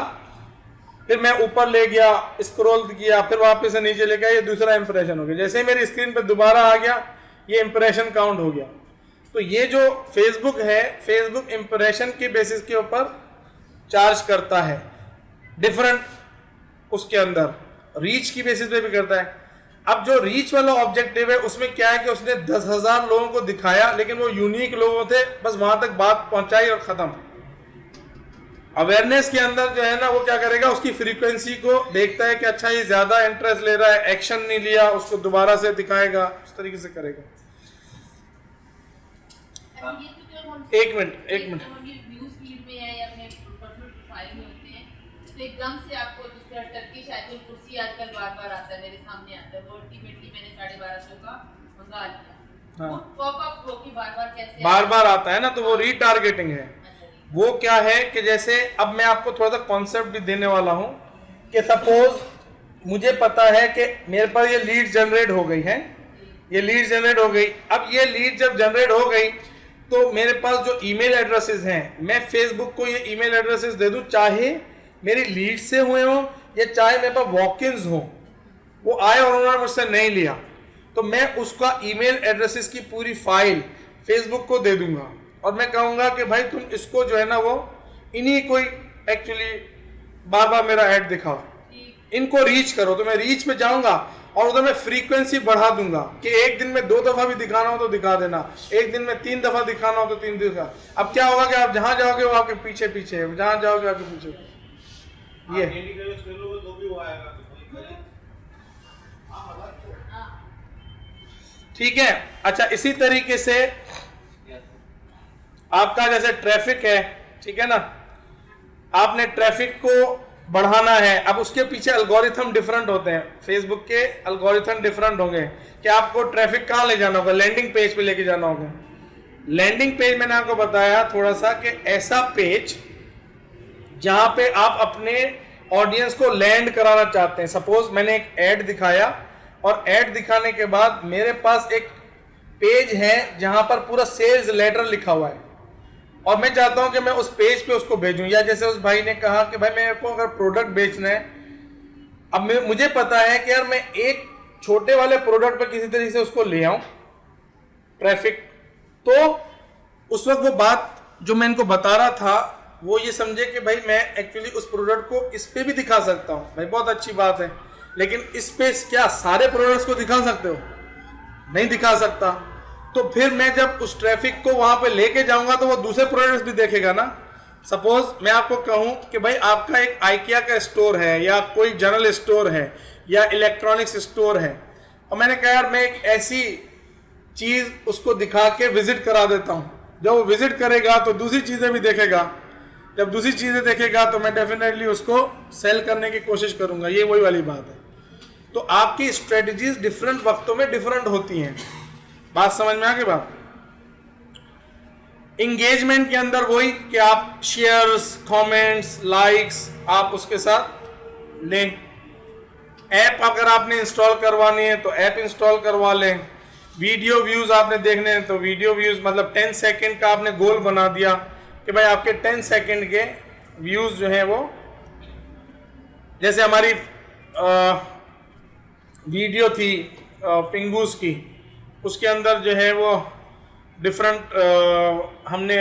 फिर मैं ऊपर ले गया, स्क्रॉल किया, फिर वापस से नीचे ले गया, ये दूसरा इंप्रेशन हो गया। जैसे मेरी स्क्रीन पर दोबारा आ गया, ये इंप्रेशन काउंट हो गया। तो ये जो फेसबुक है, फेसबुक इंप्रेशन के बेसिस के ऊपर चार्ज करता है, डिफरेंट उसके अंदर रीच की बेसिस पे भी करता है। अब जो रीच वाला ऑब्जेक्टिव है उसमें क्या है कि उसने 10,000 लोगों को दिखाया, लेकिन वो यूनिक लोग थे, बस वहां तक बात पहुंचाई और खत्म। अवेयरनेस के अंदर जो है ना, वो क्या करेगा, उसकी फ्रीक्वेंसी को देखता है कि अच्छा ये ज्यादा इंटरेस्ट ले रहा है, एक्शन नहीं लिया, उसको दोबारा से दिखाएगा, उस तरीके से करेगा। एक मिनट हम ये न्यूज़ फीड में है या अपने पर्सनल प्रोफाइल में होते हैं, जैसे एकदम से आपको दूसरा टर्किश आइफल कुर्सी आजकल बार-बार आता है, मेरे सामने आता है, वो अल्टीमेटली मैंने 1250 का मंगा लिया। हाँ। वो पॉपअप हो कि बार-बार कैसे बार-बार आता है ना, तो वो रीटारगेटिंग है। अच्छा जी। वो क्या है कि जैसे अब मैं आपको थोड़ा सा कॉन्सेप्ट भी देने वाला हूँ कि सपोज मुझे पता है कि मेरे पास ये लीड जनरेट हो गई है, ये लीड जनरेट हो गई। अब ये लीड जब जनरेट हो गई तो मेरे पास जो ईमेल एड्रेसेस हैं, मैं फेसबुक को ये ईमेल एड्रेसेस दे दूं, चाहे मेरी लीड से हुए हो या चाहे मेरे पास वॉक-इन्स हो, वो आए और उन्होंने मुझसे नहीं लिया, तो मैं उसका ईमेल एड्रेसेस की पूरी फाइल फेसबुक को दे दूंगा और मैं कहूँगा कि भाई तुम इसको जो है ना वो इन्हीं कोई एक्चुअली बार बार मेरा ऐड दिखाओ, इनको रीच करो। तो मैं रीच पे जाऊंगा और उधर मैं फ्रीक्वेंसी बढ़ा दूंगा कि एक दिन में 2 दफा भी दिखाना हो तो दिखा देना, एक दिन में 3 दफा दिखाना हो तो 3 दिखा। अब क्या होगा कि आप जहां जाओगे वो आपके पीछे पीछे है, जहां जाओगे आपके पीछे ये तो भी वो आएगा। ठीक है। अच्छा, इसी तरीके से आपका जैसे ट्रैफिक है, ठीक है ना, आपने ट्रैफिक को बढ़ाना है। अब उसके पीछे एल्गोरिथम डिफरेंट होते हैं, फेसबुक के एल्गोरिथम डिफरेंट होंगे कि आपको ट्रैफिक कहाँ ले जाना होगा, लैंडिंग पेज पे लेके जाना होगा। लैंडिंग पेज मैंने आपको बताया थोड़ा सा कि ऐसा पेज जहां पे आप अपने ऑडियंस को लैंड कराना चाहते हैं। सपोज मैंने एक ऐड दिखाया और ऐड दिखाने के बाद मेरे पास एक पेज है जहां पर पूरा सेल्स लेटर लिखा हुआ है और मैं चाहता हूं कि मैं उस पेज पे उसको भेजूं। या जैसे उस भाई ने कहा कि भाई मेरे को अगर प्रोडक्ट बेचना है, अब मुझे पता है कि यार मैं एक छोटे वाले प्रोडक्ट पे किसी तरीके से उसको ले आऊं ट्रैफिक, तो उस वक्त वो बात जो मैं इनको बता रहा था वो ये समझे कि भाई मैं एक्चुअली उस प्रोडक्ट को इस पे भी दिखा सकता हूं। भाई बहुत अच्छी बात है, लेकिन इस पे क्या सारे प्रोडक्ट्स को दिखा सकते हो? नहीं दिखा सकता। तो फिर मैं जब उस ट्रैफिक को वहां पे लेके जाऊंगा तो वो दूसरे प्रोडक्ट्स भी देखेगा ना। सपोज मैं आपको कहूं कि भाई आपका एक आइकिया का स्टोर है या कोई जनरल स्टोर है या इलेक्ट्रॉनिक्स स्टोर है और मैंने कहा यार मैं एक ऐसी चीज उसको दिखा के विजिट करा देता हूं। जब वो विजिट करेगा तो दूसरी चीजें भी देखेगा, जब दूसरी चीजें देखेगा तो मैं डेफिनेटली उसको सेल करने की कोशिश करूंगा। ये वही वाली बात है। तो आपकी स्ट्रेटजीज डिफरेंट वक्तों में डिफरेंट होती हैं। बात समझ में आ गई? बात इंगेजमेंट के अंदर वही कि आप शेयर्स, कमेंट्स, लाइक्स आप उसके साथ लें। ऐप अगर आपने इंस्टॉल करवानी है तो ऐप इंस्टॉल करवा लें। वीडियो व्यूज आपने देखने हैं तो वीडियो व्यूज मतलब 10 सेकंड का आपने गोल बना दिया कि भाई आपके 10 सेकंड के व्यूज जो हैं वो, जैसे हमारी वीडियो थी पिंगूस की, उसके अंदर जो है वो डिफरेंट हमने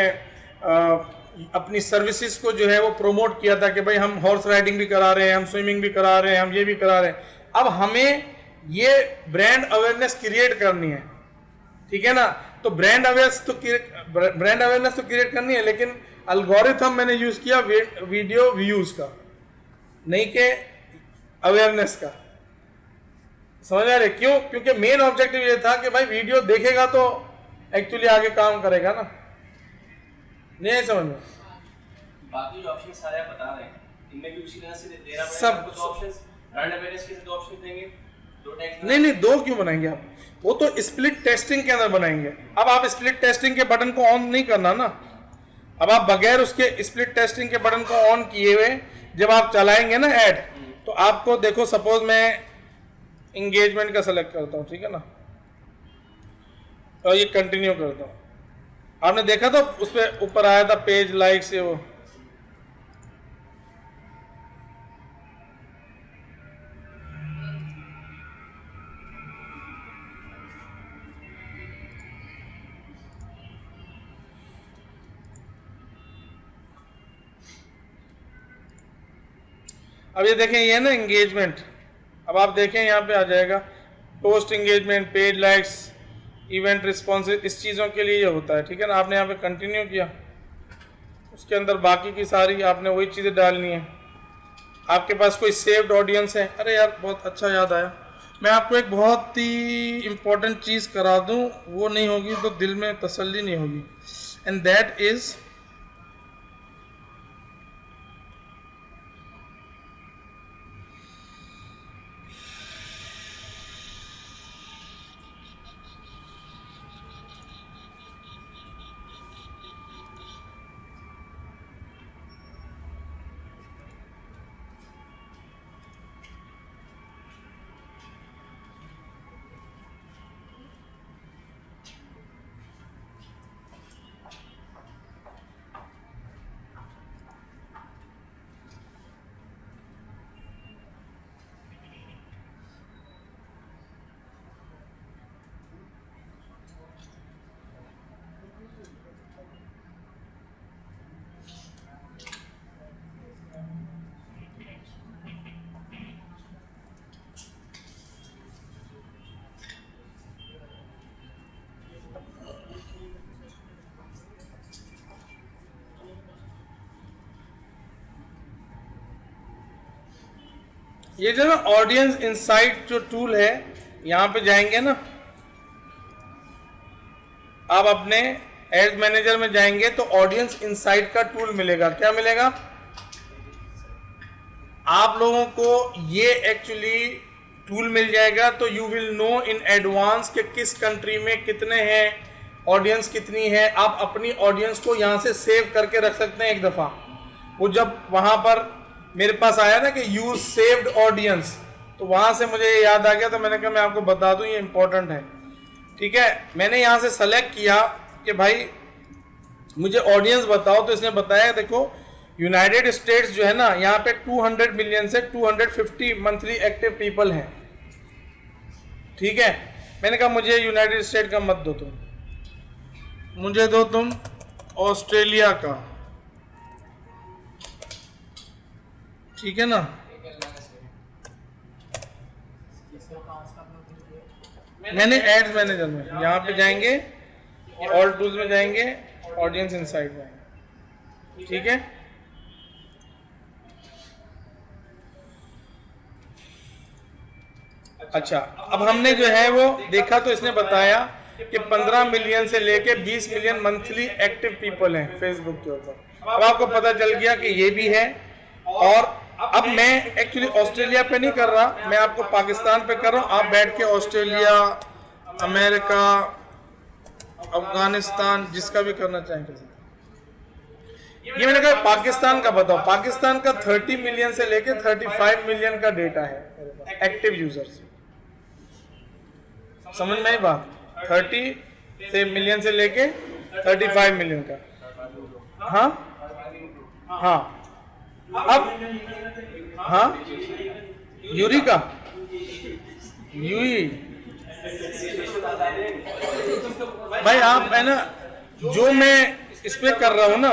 अपनी सर्विसेज को जो है वो प्रमोट किया था कि भाई हम हॉर्स राइडिंग भी करा रहे हैं, हम स्विमिंग भी करा रहे हैं, हम ये भी करा रहे हैं। अब हमें ये ब्रांड अवेयरनेस क्रिएट करनी है, ठीक है ना। तो ब्रांड अवेयरनेस तो क्रिएट करनी है, लेकिन एल्गोरिथम मैंने यूज किया वीडियो व्यूज का, नहीं के अवेयरनेस का। समझ आ रहे? क्यों? क्योंकि मेन ऑब्जेक्टिव ये था कि भाई वीडियो देखेगा तो एक्चुअली आगे काम करेगा ना। नहीं समझ में? बाकी जो ऑप्शन सारे आप बता रहे हैं इनमें भी उसी तरह से दे रहा है सब कुछ ऑप्शंस ब्रांड अवेयरनेस के दो ऑप्शन देंगे, दो टैग्स। नहीं, दो क्यों बनाएंगे आप? वो तो स्प्लिट टेस्टिंग के अंदर बनाएंगे। अब आप स्प्लिट टेस्टिंग के बटन को ऑन नहीं करना ना। अब आप बगैर उसके स्प्लिट टेस्टिंग के बटन को ऑन किए हुए जब आप चलाएंगे ना ऐड, तो आपको देखो, सपोज मैं इंगेजमेंट का सेलेक्ट करता हूँ, ठीक है ना, और ये कंटिन्यू करता हूँ। आपने देखा था उस पर ऊपर आया था पेज लाइक से वो, अब ये देखें, ये ना एंगेजमेंट। अब आप देखें यहाँ पे आ जाएगा post engagement, page likes, event responses, इस चीज़ों के लिए ये होता है, ठीक है ना। आपने यहाँ पे कंटिन्यू किया, उसके अंदर बाकी की सारी आपने वही चीज़ें डालनी है। आपके पास कोई सेव्ड ऑडियंस है, अरे यार बहुत अच्छा याद आया, मैं आपको एक बहुत ही इम्पोर्टेंट चीज़ करा दूँ, वो नहीं होगी तो दिल में तसल्ली नहीं होगी, एंड दैट इज़ ये जो ना ऑडियंस इनसाइट जो टूल है, यहाँ पे जाएंगे ना आप, अपने एड मैनेजर में जाएंगे तो ऑडियंस इनसाइट का टूल मिलेगा। क्या मिलेगा आप लोगों को? ये एक्चुअली टूल मिल जाएगा, तो you will know in advance कि किस कंट्री में कितने हैं, ऑडियंस कितनी है। आप अपनी ऑडियंस को यहाँ से सेव करके रख सकते हैं एक दफ़ा। वो जब वहाँ पर मेरे पास आया ना कि यूज सेव्ड ऑडियंस, तो वहाँ से मुझे याद आ गया, तो मैंने कहा मैं आपको बता दूँ, ये इंपॉर्टेंट है। ठीक है, मैंने यहाँ से सेलेक्ट किया कि भाई मुझे ऑडियंस बताओ, तो इसने बताया देखो यूनाइटेड स्टेट्स जो है ना, यहाँ पे 200 मिलियन से 250 मंथली एक्टिव पीपल हैं। ठीक है, मैंने कहा मुझे यूनाइटेड स्टेट का मत दो तुम, मुझे दो तुम ऑस्ट्रेलिया का। ठीक है ना, मैंने एड्स मैनेजर में यहाँ पे जाएंगे, ऑल टूल्स में जाएंगे, ऑडियंस इनसाइट में आएंगे। ठीक है, अच्छा अब हमने जो है वो देखा, तो इसने बताया कि 15 मिलियन से लेके 20 मिलियन मंथली एक्टिव पीपल हैं फेसबुक के ऊपर। अब आपको पता चल गया कि ये भी है। और अब मैं एक्चुअली ऑस्ट्रेलिया पे नहीं कर रहा, मैं आपको पाकिस्तान पे कर रहा हूँ। आप बैठ के ऑस्ट्रेलिया, अमेरिका, अफगानिस्तान, जिसका भी करना चाहेंगे। ये मैंने कहा पाकिस्तान का बताओ। पाकिस्तान का 30 मिलियन से लेके 35 मिलियन का डेटा है एक्टिव यूजर्स। समझ में आई बात? 30 से मिलियन से लेके 35 मिलियन का। हाँ हाँ, अब हाँ यूरी का यूई भाई, आप है ना, जो मैं इस पे कर रहा हूँ ना,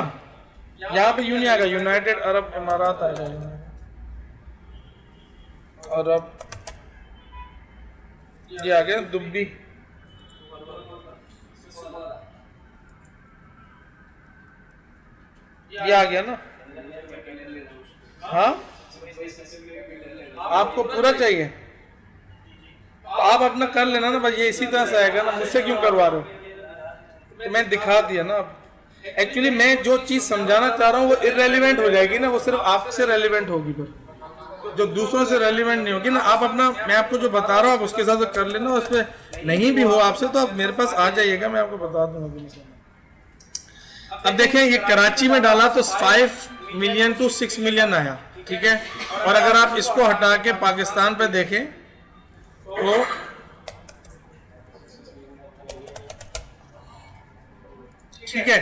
यहाँ पे यूं नहीं आएगा, यूनाइटेड अरब इमारात आएगा, अरब, ये आ गया दुबई। ये आ गया ना। हाँ, आपको पूरा चाहिए तो आप अपना कर लेना ना भाई, ये इसी तरह से आएगा ना, मुझसे क्यों करवा रहे हो? तो मैं दिखा दिया ना। अब एक्चुअली मैं जो चीज़ समझाना चाह रहा हूँ वो इररेलेवेंट हो जाएगी ना, वो सिर्फ आपसे रेलिवेंट होगी, फिर जो दूसरों से रेलिवेंट नहीं होगी ना। आप अपना, मैं आपको जो बता रहा हूँ आप उसके हिसाब से कर लेना, उस पर नहीं भी हो आपसे तो आप मेरे पास आ जाइएगा, मैं आपको बता दूंगा। अब देखें, ये कराची में डाला तो 5 मिलियन टू 6 मिलियन आया। ठीक है, और अगर आप इसको हटा के पाकिस्तान पे देखें तो ठीक है।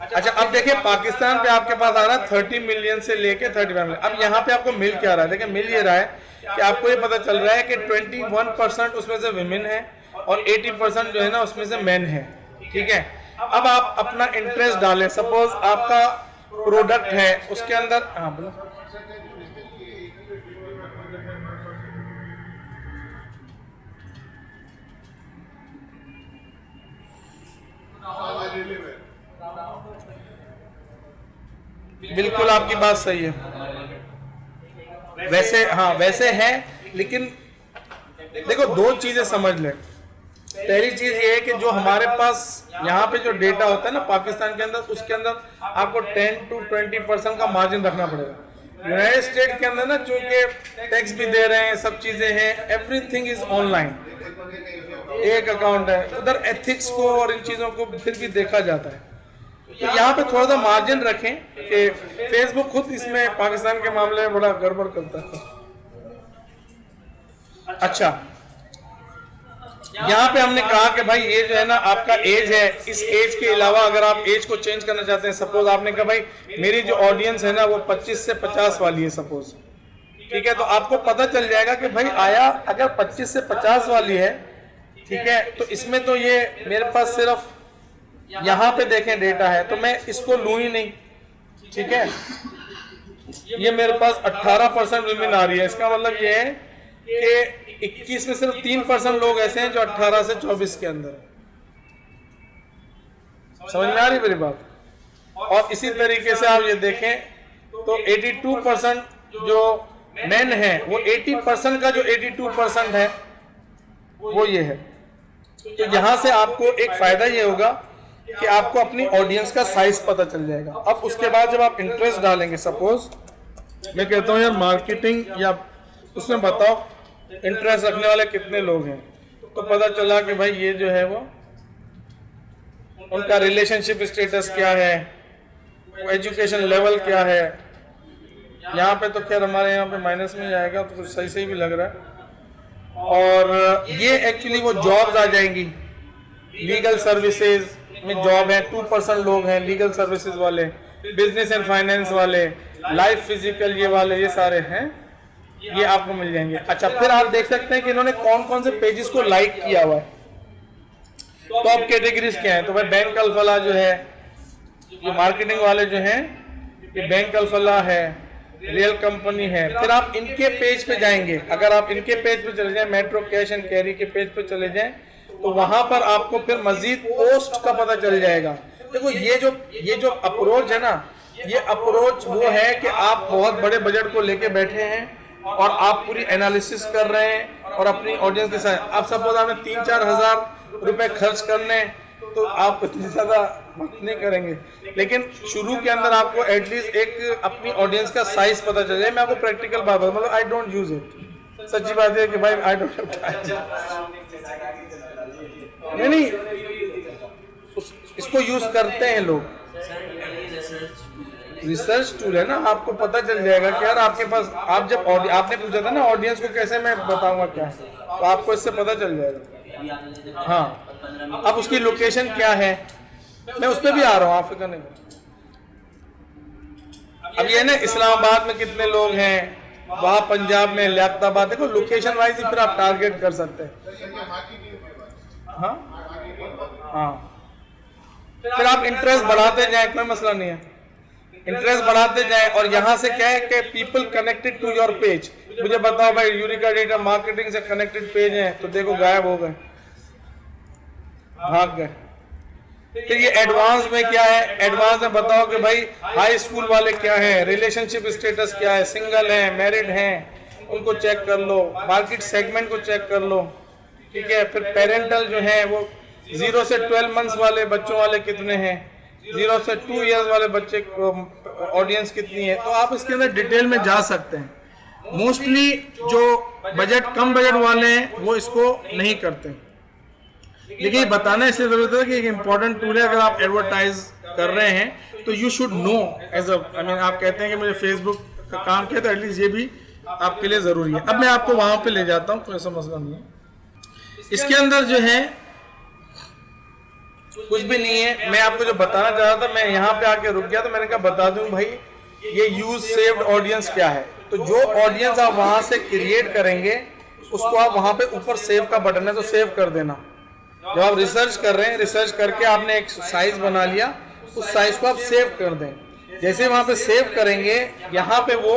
अच्छा अब देखिए, पाकिस्तान पे आपके पास आ रहा है 30 मिलियन से लेके 35 मिलियन। अब यहाँ पे आपको मिल क्या रहा है? देखिए मिल ये रहा है कि आपको ये पता चल रहा है कि 21% उसमें से विमेन है और 80% जो है ना उसमें से मेन है। ठीक है, अब आप अपना इंटरेस्ट डालें। सपोज आपका प्रोडक्ट है, उसके अंदर, हाँ बोलो। बिल्कुल आपकी बात सही है, वैसे हाँ वैसे है, लेकिन देखो दो चीजें समझ लें। पहली चीज ये है कि जो हमारे पास यहाँ पे जो डेटा होता है ना पाकिस्तान के अंदर, उसके अंदर आपको 10 to 20% का मार्जिन रखना पड़ेगा। यूनाइटेड स्टेट के अंदर ना चूंकि टैक्स भी दे रहे हैं, सब चीजें हैं, एवरीथिंग इज ऑनलाइन, एक अकाउंट है, उधर एथिक्स को और इन चीजों को फिर भी देखा जाता है। तो यहाँ पे थोड़ा सा मार्जिन रखें कि फेसबुक खुद इसमें पाकिस्तान के मामले में बड़ा गड़बड़ करता है। अच्छा, यहाँ पे हमने कहा कि भाई ये जो है ना आपका एज है, इस एज के अलावा अगर आप एज को चेंज करना चाहते हैं, सपोज आपने कहा भाई मेरी जो ऑडियंस है ना वो 25 से 50 वाली है सपोज, ठीक है, तो आपको पता चल जाएगा कि भाई आया अगर 25 से 50 वाली है, ठीक है, तो इसमें तो ये मेरे पास सिर्फ यहाँ पे देखें डेटा है, तो मैं इसको लूँ ही नहीं। ठीक है, ये मेरे पास 18% विमेन आ रही है, इसका मतलब ये है कि 21 में सिर्फ 3% लोग ऐसे हैं जो 18 से 24 के अंदर है। समझ में आ रही मेरी बात? और इसी तरीके से आप ये देखें तो 82% जो मेन है वो 80% का जो 82% है वो ये है। तो यहाँ से आपको एक फायदा ये होगा कि आपको अपनी ऑडियंस का साइज पता चल जाएगा। अब उसके बाद जब आप इंटरेस्ट डालेंगे, सपोज मैं कहता हूँ यार मार्केटिंग या उसमें बताओ इंटरेस्ट रखने वाले कितने लोग हैं, तो पता चला कि भाई ये जो है वो उनका रिलेशनशिप स्टेटस क्या है, एजुकेशन लेवल क्या है। यहाँ पे तो खैर हमारे यहाँ पे माइनस में जाएगा, तो कुछ सही सही भी लग रहा है। और ये एक्चुअली वो जॉब्स आ जाएंगी, लीगल सर्विसेज में जॉब है, 2% लोग हैं लीगल सर्विसेज वाले, बिजनेस एंड फाइनेंस वाले, लाइफ फिजिकल ये वाले, ये सारे हैं, ये आपको मिल जाएंगे। अच्छा, फिर आप देख सकते हैं कि इन्होंने कौन कौन से पेजेस को लाइक किया हुआ है। टॉप कैटेगरीज क्या है, तो भाई बैंक अल्फला जो है, ये मार्केटिंग वाले जो हैं, ये बैंक अल्फला है, रियल कंपनी है। फिर आप इनके पेज पे जाएंगे, अगर आप इनके पेज पे चले जाएं, मेट्रो कैश एंड कैरी के पेज पे चले जाएं, तो वहां पर आपको फिर मजीद पोस्ट का पता चल जाएगा। देखो ये जो अप्रोच है ना, ये अप्रोच वो है कि आप बहुत बड़े बजट को लेके बैठे हैं और आप पूरी एनालिसिस कर रहे हैं और अपनी ऑडियंस के साथ, आप सपोज आपने 3-4 हज़ार रुपए खर्च करने, तो आप इतनी ज्यादा नहीं करेंगे, लेकिन शुरू के अंदर आपको एटलीस्ट एक अपनी ऑडियंस का साइज पता चल जाए। मैं आपको प्रैक्टिकल बात बताऊं, मतलब आई डोंट यूज इट, सच्ची बात है कि भाई आई डोंट नहीं, इसको यूज करते हैं लोग। रिसर्च टूल है ना, आपको पता चल जाएगा कि यार आपके पास, आप जब आपने पूछा था ना ऑडियंस को कैसे मैं बताऊंगा क्या, तो आपको इससे पता चल जाएगा। हाँ, अब उसकी लोकेशन क्या है, मैं उस पर भी आ रहा हूँ, आप फिक्र नहीं। अब ये ना इस्लामाबाद में कितने लोग हैं, वहाँ पंजाब में लियाकताबाद, देखो लोकेशन वाइज ही फिर आप टारगेट कर सकते हैं। हाँ हाँ, फिर आप इंटरेस्ट बढ़ाते जाए, कोई मसला नहीं है, इंटरेस्ट बढ़ाते जाए। और यहाँ से क्या है कि people connected to your page, मुझे बताओ भाई यूरिका डेटा मार्केटिंग से कनेक्टेड पेज है, तो देखो गायब हो गए, भाग गए। फिर ये एडवांस में क्या है, एडवांस में बताओ कि भाई हाई स्कूल वाले क्या है, रिलेशनशिप स्टेटस क्या है, सिंगल हैं, मैरिड हैं, उनको चेक कर लो, मार्केट सेगमेंट को चेक कर लो, ठीक है। फिर पेरेंटल जो है वो 0 से 12 मंथ्स वाले बच्चों वाले कितने हैं, 0 से 2 इयर्स वाले बच्चे ऑडियंस कितनी है, तो आप इसके अंदर डिटेल में जा सकते हैं। मोस्टली जो बजट कम बजट वाले हैं वो इसको नहीं करते, लेकिन ये बताना इसलिए जरूरत है कि एक इम्पॉर्टेंट टूल है। अगर आप एडवर्टाइज कर रहे हैं तो you should know as I mean, आप कहते हैं कि मुझे फेसबुक का काम किया, तो एटलीस्ट ये भी आपके लिए जरूरी है। अब मैं आपको वहां पे ले जाता हूँ, कोई ऐसा मसला नहीं है। इसके अंदर जो है कुछ भी नहीं है, मैं आपको जो बताना चाह रहा था, मैं यहाँ पे आके रुक गया, तो मैंने कहा बता दूं भाई ये यूज सेव्ड ऑडियंस क्या है। तो जो ऑडियंस आप वहां से क्रिएट करेंगे उसको आप वहां पे ऊपर सेव का बटन है तो सेव कर देना। जब आप रिसर्च कर रहे हैं, रिसर्च करके आपने एक साइज बना लिया, उस साइज को आप सेव कर दें। जैसे वहां पे सेव करेंगे, यहाँ पे वो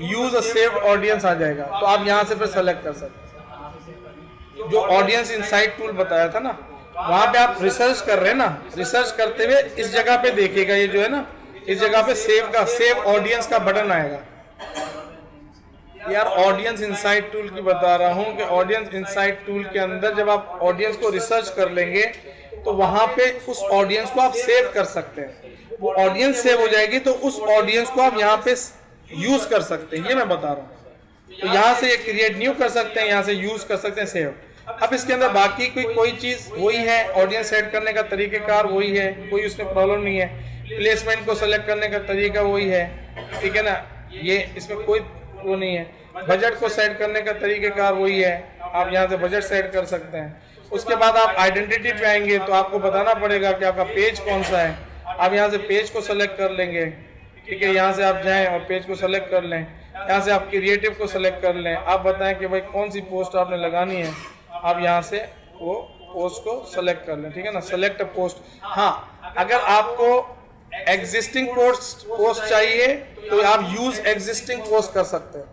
यूज अ सेव्ड ऑडियंस आ जाएगा, तो आप यहाँ से फिर सेलेक्ट कर सकते हैं। जो ऑडियंस इनसाइट टूल बताया था ना, वहां पे आप रिसर्च कर रहे हैं ना, रिसर्च करते हुए इस जगह पे देखिएगा, ये जो है ना, इस जगह पे सेव ऑडियंस का बटन आएगा। यार ऑडियंस इनसाइट टूल की बता रहा हूं कि ऑडियंस इनसाइट टूल के अंदर जब आप ऑडियंस को रिसर्च कर लेंगे तो वहां पे उस ऑडियंस को आप सेव कर सकते हैं। वो ऑडियंस सेव हो जाएगी तो उस ऑडियंस को आप यहाँ पे यूज कर सकते हैं, ये मैं बता रहा हूँ। तो यहाँ से ये क्रिएट न्यू कर सकते हैं, यहाँ से यूज कर सकते हैं सेव। अब इसके अंदर बाकी कोई चीज वही है, ऑडियंस सेट करने का तरीकेकार वही है, कोई उसमें प्रॉब्लम नहीं है। प्लेसमेंट को सेलेक्ट करने का तरीका वही है, ठीक है ना, ये इसमें कोई वो नहीं है। बजट को सेट करने का तरीकेकार वही है, आप यहाँ से बजट सेट कर सकते हैं। उसके बाद आप आइडेंटिटी पे आएंगे तो आपको बताना पड़ेगा कि आपका पेज कौन सा है। आप यहाँ से पेज को सेलेक्ट कर लेंगे, ठीक है, यहाँ से आप जाएं और पेज को सेलेक्ट कर लें। यहाँ से आप क्रिएटिव को सेलेक्ट कर लें, आप बताएं कि भाई कौन सी पोस्ट आपने लगानी है, आप यहाँ से वो पोस्ट को सेलेक्ट कर लें, ठीक है ना, सेलेक्ट पोस्ट। हाँ, अगर आपको एग्जिस्टिंग पोस्ट चाहिए तो आप यूज एग्जिस्टिंग पोस्ट कर सकते हैं।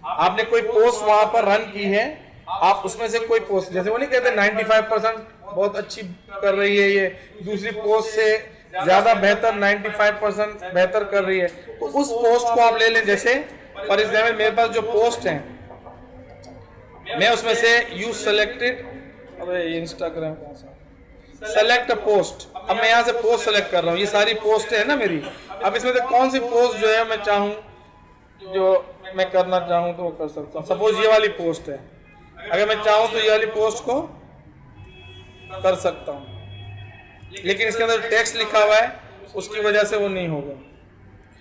आपने कोई पोस्ट वहां पर रन की है, आप उसमें से कोई पोस्ट, जैसे वो नहीं कहते 95% बहुत अच्छी कर रही है, ये दूसरी पोस्ट से ज्यादा बेहतर 95% बेहतर कर रही है, तो उस पोस्ट को आप ले लें। जैसे फॉर एग्जाम्पल मेरे पास जो पोस्ट हैं, मैं उसमें से यूज सेलेक्टेड, अरे इंस्टाग्राम कौन सा, सेलेक्ट अ पोस्ट। अब मैं यहाँ से पोस्ट सेलेक्ट कर रहा हूँ, ये सारी पोस्ट है ना मेरी। अब इसमें से कौन सी पोस्ट जो है मैं चाहूँ, जो मैं करना चाहूँ तो वो कर सकता हूँ। सपोज ये वाली पोस्ट है, अगर मैं चाहूँ तो ये वाली पोस्ट को कर सकता हूँ, लेकिन इसके अंदर टेक्स्ट लिखा हुआ है, उसकी वजह से वो नहीं होगा।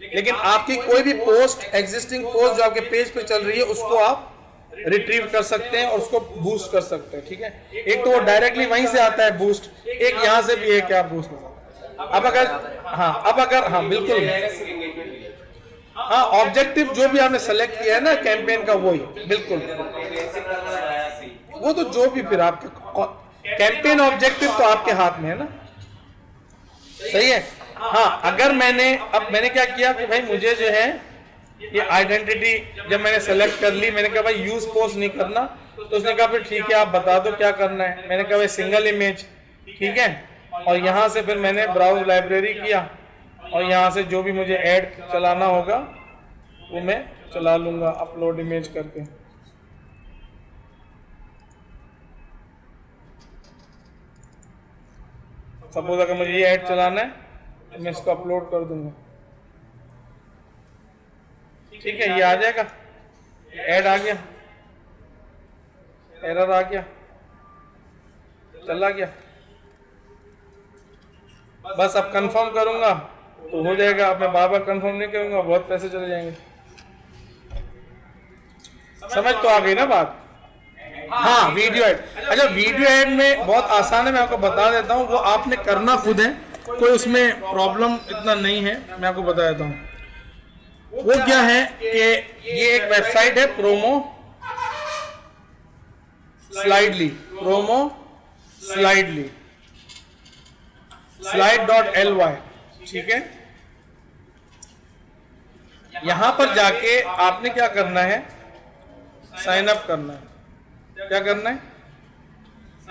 लेकिन आपकी कोई भी पोस्ट, एग्जिस्टिंग पोस्ट जो आपके पेज पे चल रही है, उसको आप रिट्रीव कर सकते हैं और उसको बूस्ट कर सकते हैं। ठीक है, एक तो वो डायरेक्टली वहीं से आता है बूस्ट, एक यहाँ से भी है कि आप बूस्ट कर सकते हैं। अब अगर हाँ बिल्कुल, हाँ ऑब्जेक्टिव जो भी आपने सेलेक्ट किया है ना कैंपेन का, वही बिल्कुल, वो तो जो भी फिर आपका कैंपेन ऑब्जेक्टिव तो आपके हाथ में है ना, सही है। हाँ, अगर मैंने क्या किया कि भाई मुझे जो है ये आइडेंटिटी जब मैंने सेलेक्ट कर ली, मैंने कहा भाई यूज पोस्ट नहीं करना, तो उसने कहा फिर ठीक है आप बता दो क्या करना है। मैंने कहा भाई सिंगल इमेज, ठीक है, और यहाँ से फिर मैंने ब्राउज लाइब्रेरी किया और यहाँ से जो भी मुझे ऐड चलाना होगा वो मैं चला लूंगा अपलोड इमेज करके। सपोज अगर मुझे ये ऐड चलाना है तो मैं इसको अपलोड कर दूंगा, ठीक है, ये आ जाएगा, ऐड आ गया, एरर आ गया, चला गया। बस अब कंफर्म करूंगा तो हो जाएगा। अब मैं बार बार कंफर्म नहीं करूंगा, बहुत पैसे चले जाएंगे। समझ तो आ गई ना बात। हाँ, वीडियो ऐड, अच्छा वीडियो ऐड में बहुत आसान है, मैं आपको बता देता हूँ, वो आपने करना खुद है, कोई उसमें प्रॉब्लम इतना नहीं है। मैं आपको बता देता हूँ वो क्या है कि ये एक वेबसाइट है प्रोमो स्लाइडली slide.ly, ठीक है। यहां पर जाके आपने क्या करना है, साइन अप करना है। क्या करना है?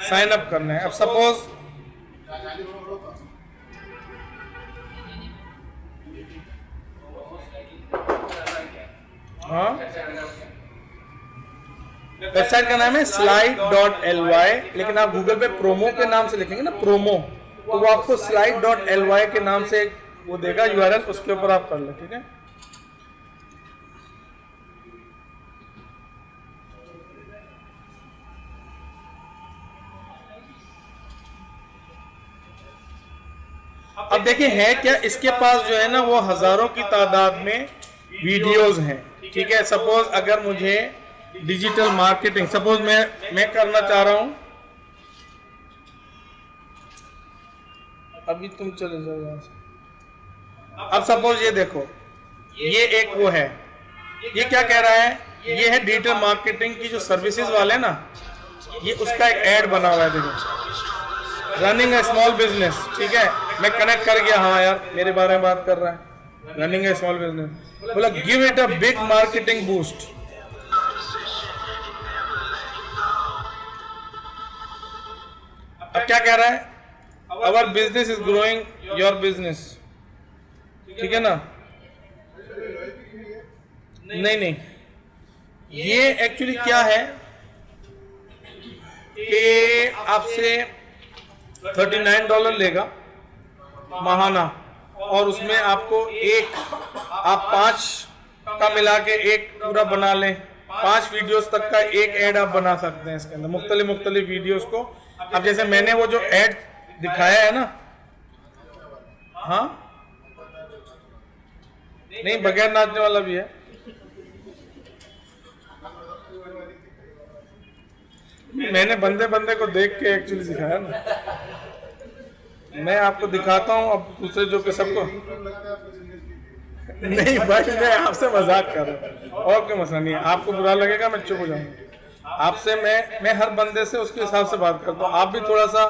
साइन अप करना है। अब सपोज हाँ, वेबसाइट का नाम है slide.ly, लेकिन आप गूगल पे प्रोमो के नाम से लिखेंगे ना, प्रोमो, तो वो आपको slide.ly के नाम से वो देगा URL, उसके ऊपर आप कर ले, ठीक है। अब देखिए है क्या, इसके पास जो है ना वो हजारों की तादाद में वीडियोस हैं, ठीक है। सपोज अगर मुझे डिजिटल मार्केटिंग, सपोज मैं करना चाह रहा हूं, अभी तुम चले जाओ यहाँ से। अब सपोज ये देखो, ये एक वो है, ये क्या कह रहा है, ये है डिजिटल मार्केटिंग की जो सर्विसेज वाले ना, ये उसका एक ऐड बना हुआ है, देखो, रनिंग ए स्मॉल बिजनेस, ठीक है। मैं कनेक्ट कर गया, हाँ यार मेरे बारे में बात कर रहा है, रनिंग ए स्मॉल बिजनेस, बोला give it a big marketing boost. अब क्या कह रहा है, our business is growing your business, ठीक है ना। नहीं, ये एक्चुअली क्या है कि आपसे $39 लेगा महाना, और उसमें आपको आप 5 का मिला के एक पूरा बना लें, 5 वीडियोस तक का एक ऐड आप बना सकते हैं इसके अंदर, मुख्तलिफ वीडियोस को। अब जैसे मैंने वो जो ऐड दिखाया है ना, हाँ नहीं, बगैर नाचने वाला भी है, मैंने बंदे को देख के एक्चुअली सिखाया ना, मैं आपको दिखाता हूँ। अब दूसरे जो कि सबको नहीं भाई, मैं आपसे मजाक कर रहा हूँ, और कोई मसला नहीं है, आपको बुरा लगेगा मैं चुप हो जाऊंगा। आपसे मैं हर बंदे से उसके हिसाब से बात करता हूँ। आप भी थोड़ा सा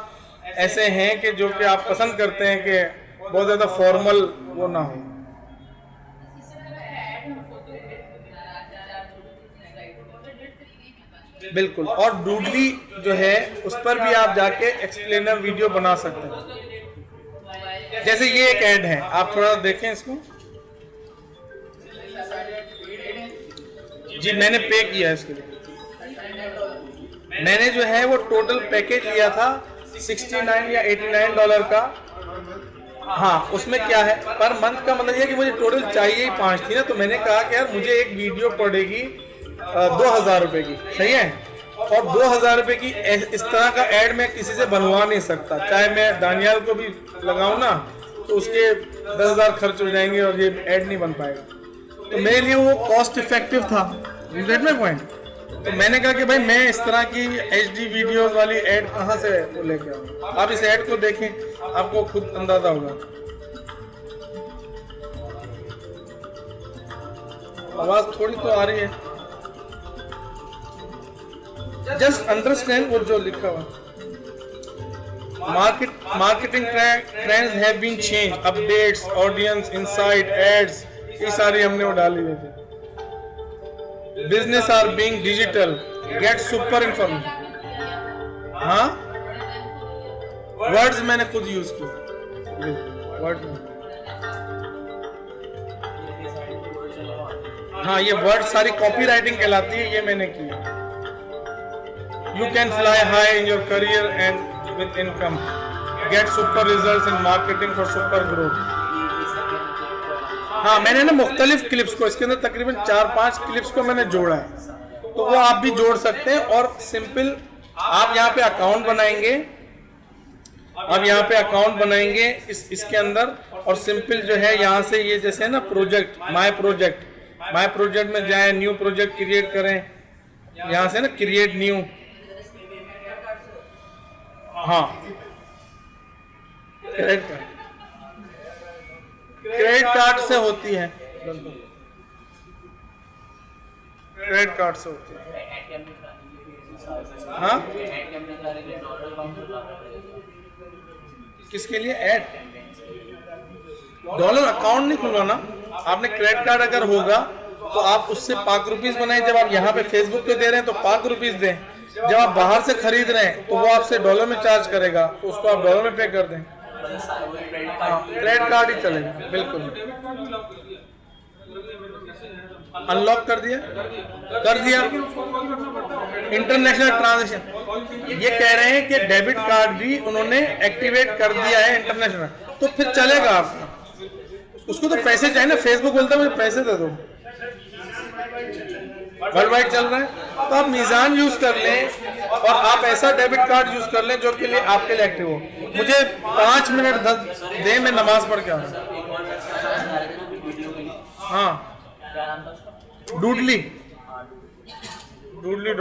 ऐसे हैं कि जो कि आप पसंद करते हैं कि बहुत ज्यादा फॉर्मल वो ना हो। बिल्कुल, और डूडली जो है उस पर भी आप जाके एक्सप्लेनर वीडियो बना सकते हैं। जैसे ये एक ऐड है, आप थोड़ा देखें इसको, जी मैंने पे किया है इसके लिए। मैंने जो है वो टोटल पैकेज लिया था 69 या 89 डॉलर का। हाँ उसमें क्या है पर मंथ का मतलब ये है कि मुझे टोटल चाहिए ही 5 थी ना, तो मैंने कहा कि यार मुझे एक वीडियो पड़ेगी 2000 रुपये की, सही है। और 2000 रुपये की इस तरह का ऐड मैं किसी से बनवा नहीं सकता, चाहे मैं दानियाल को भी लगाऊं ना तो उसके 10,000 खर्च हो जाएंगे और ये ऐड नहीं बन पाएगा। तो मेरे लिए वो कॉस्ट इफेक्टिव था, यू गेट माय पॉइंट। तो मैंने कहा कि भाई मैं इस तरह की HD वीडियोस वाली ऐड कहाँ से वो लेके आऊँ। आप इस ऐड को देखें, आपको खुद अंदाजा होगा। आवाज थोड़ी तो आ रही है, जस्ट अंडरस्टैंड वो जो लिखा हुआ। Marketing trends have been change, updates, audience, insight, ads, ये सारी हमने वो डाली हुई थी। Business are being digital, get super information. हाँ वर्ड्स मैंने खुद यूज किए, वर्ड्स में। हाँ ये वर्ड सारी कॉपी राइटिंग कहलाती है, ये मैंने की है। You can fly high in your career and with income. Get super results in marketing for super growth. हाँ मैंने ना मुख्तलिफ क्लिप्स को, इसके अंदर तकरीबन 4-5 क्लिप्स को मैंने जोड़ा है, तो वो आप भी जोड़ सकते हैं। और सिंपल आप यहाँ पे अकाउंट बनाएंगे, आप यहाँ पे अकाउंट बनाएंगे इसके अंदर, और सिंपल जो है यहाँ से ये जैसे है ना प्रोजेक्ट, माय प्रोजेक्ट में जाएं, न्यू प्रोजेक्ट क्रिएट करें, यहाँ से ना क्रिएट न्यू। हाँ क्रेडिट कार्ड से होती है, क्रेडिट कार्ड से होती है। हाँ किसके लिए ऐड? डॉलर अकाउंट नहीं खुलवाना आपने। क्रेडिट कार्ड अगर होगा तो आप उससे ₹5 बनाए, जब आप यहाँ पे फेसबुक पे दे रहे हैं तो ₹5 दें, जब आप बाहर से खरीद रहे हैं तो वो आपसे डॉलर में चार्ज करेगा, तो उसको आप डॉलर में पे कर दें। क्रेडिट कार्ड ही चलेगा, बिल्कुल। अनलॉक कर दिया इंटरनेशनल ट्रांजैक्शन। ये कह रहे हैं कि डेबिट कार्ड भी उन्होंने एक्टिवेट कर दिया है इंटरनेशनल, तो फिर चलेगा आपका। उसको तो पैसे चाहिए ना, फेसबुक बोलता है मुझे पैसे दे दो, वर्ल्ड वाइड चल रहा है। तो आप मीज़ान यूज कर लें और आप ऐसा डेबिट कार्ड यूज कर लें जो के लिए आपके लिए एक्टिव हो। मुझे 5 मिनट दे, मैं नमाज पढ़ के आऊँ। हाँ डूडली DOODLY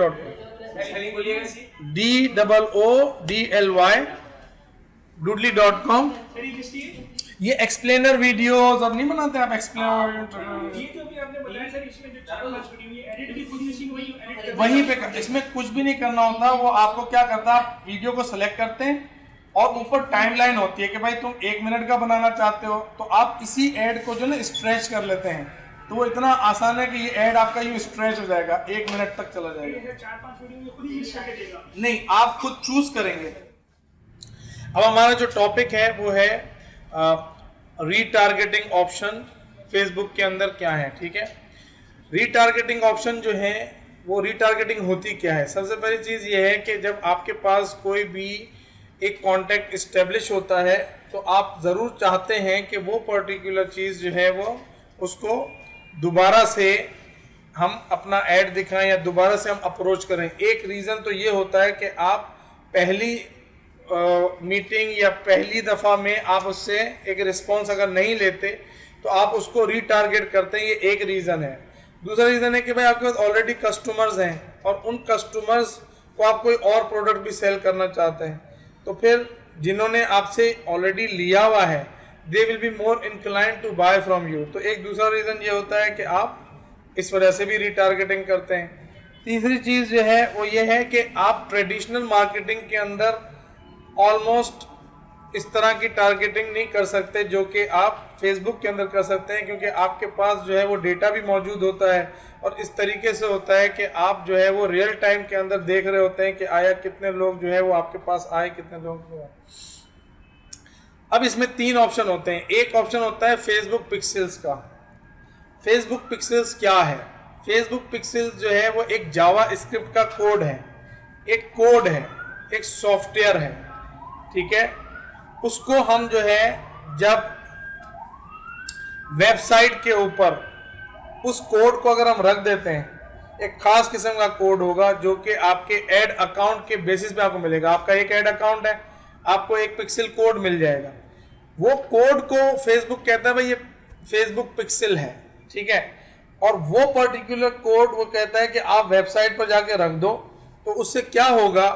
ये एक्सप्लेनर वीडियोस अब नहीं बनाते आप, एक्सप्लेनर वहीं पे इसमें कुछ भी नहीं करना होता। वो आपको क्या करता है, आप वीडियो को सिलेक्ट करते हैं और ऊपर टाइमलाइन होती है कि भाई तुम 1 मिनट का बनाना चाहते हो, तो आप इसी ऐड को जो ना स्ट्रेच कर लेते हैं, तो वो इतना आसान है कि ये ऐड आपका यूं स्ट्रेच हो जाएगा, 1 मिनट तक चला जाएगा। 4-5 वीडियो खुद ही करके देगा, नहीं आप खुद चूज करेंगे। अब हमारा जो टॉपिक है वो है रीटारगेटिंग ऑप्शन फेसबुक के अंदर क्या है। ठीक है, रीटारगेटिंग ऑप्शन जो है वो रीटारगेटिंग होती क्या है। सबसे पहली चीज़ ये है कि जब आपके पास कोई भी एक कॉन्टैक्ट इस्टेब्लिश होता है तो आप ज़रूर चाहते हैं कि वो पर्टिकुलर चीज़ जो है वो उसको दोबारा से हम अपना ऐड दिखाएं या दोबारा से हम अप्रोच करें। एक रीज़न तो ये होता है कि आप पहली मीटिंग या पहली दफ़ा में आप उससे एक रिस्पॉन्स अगर नहीं लेते तो आप उसको रीटारगेट करते हैं, ये एक रीज़न है। दूसरा रीज़न है कि भाई आपके पास ऑलरेडी कस्टमर्स हैं और उन कस्टमर्स को आप कोई और प्रोडक्ट भी सेल करना चाहते हैं, तो फिर जिन्होंने आपसे ऑलरेडी लिया हुआ है they will be more inclined to buy from you. तो एक दूसरा रीज़न ये होता है कि आप इस वजह से भी रीटारगेटिंग करते हैं। तीसरी चीज़ जो है वो ये है कि आप ट्रेडिशनल मार्केटिंग के अंदर ऑलमोस्ट इस तरह की टारगेटिंग नहीं कर सकते जो कि आप फेसबुक के अंदर कर सकते हैं, क्योंकि आपके पास जो है वो डेटा भी मौजूद होता है और इस तरीके से होता है कि आप जो है वो रियल टाइम के अंदर देख रहे होते हैं कि आया कितने लोग जो है वो आपके पास आए, कितने लोग। अब इसमें 3 ऑप्शन होते हैं। एक ऑप्शन होता है फेसबुक पिक्सेल्स का। फेसबुक पिक्सेल्स क्या है? फेसबुक पिक्सल जो है वो एक जावा स्क्रिप्ट का कोड है, एक सॉफ्टवेयर है, ठीक है। उसको हम जो है जब वेबसाइट के ऊपर उस कोड को अगर हम रख देते हैं, एक खास किस्म का कोड होगा जो कि आपके ऐड अकाउंट के बेसिस पे आपको मिलेगा। आपका एक ऐड अकाउंट है, आपको एक पिक्सल कोड मिल जाएगा। वो कोड को फेसबुक कहता है भाई ये फेसबुक पिक्सल है, ठीक है। और वो पर्टिकुलर कोड वो कहता है कि आप वेबसाइट पर जाके रख दो, तो उससे क्या होगा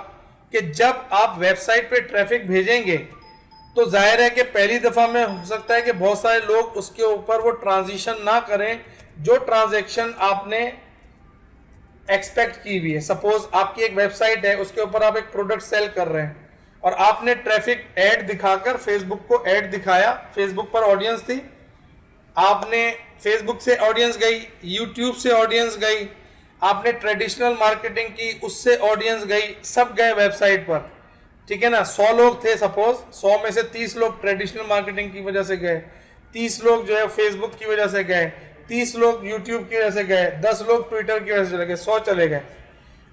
कि जब आप वेबसाइट पे ट्रैफिक भेजेंगे तो जाहिर है कि पहली दफ़ा में हो सकता है कि बहुत सारे लोग उसके ऊपर वो ट्रांजिशन ना करें जो ट्रांजैक्शन आपने एक्सपेक्ट की हुई है। सपोज आपकी एक वेबसाइट है, उसके ऊपर आप एक प्रोडक्ट सेल कर रहे हैं और आपने ट्रैफिक ऐड दिखाकर फेसबुक को ऐड दिखाया, फेसबुक पर ऑडियंस थी, आपने फेसबुक से ऑडियंस गई, यूट्यूब से ऑडियंस गई, आपने ट्रेडिशनल मार्केटिंग की, उससे ऑडियंस गई, सब गए वेबसाइट पर, ठीक है ना। 100 लोग थे सपोज, 100 में से 30 लोग ट्रेडिशनल मार्केटिंग की वजह से गए, 30 लोग जो है फेसबुक की वजह से गए, 30 लोग यूट्यूब की वजह से गए, 10 लोग ट्विटर की वजह से चले गए, 100 चले गए।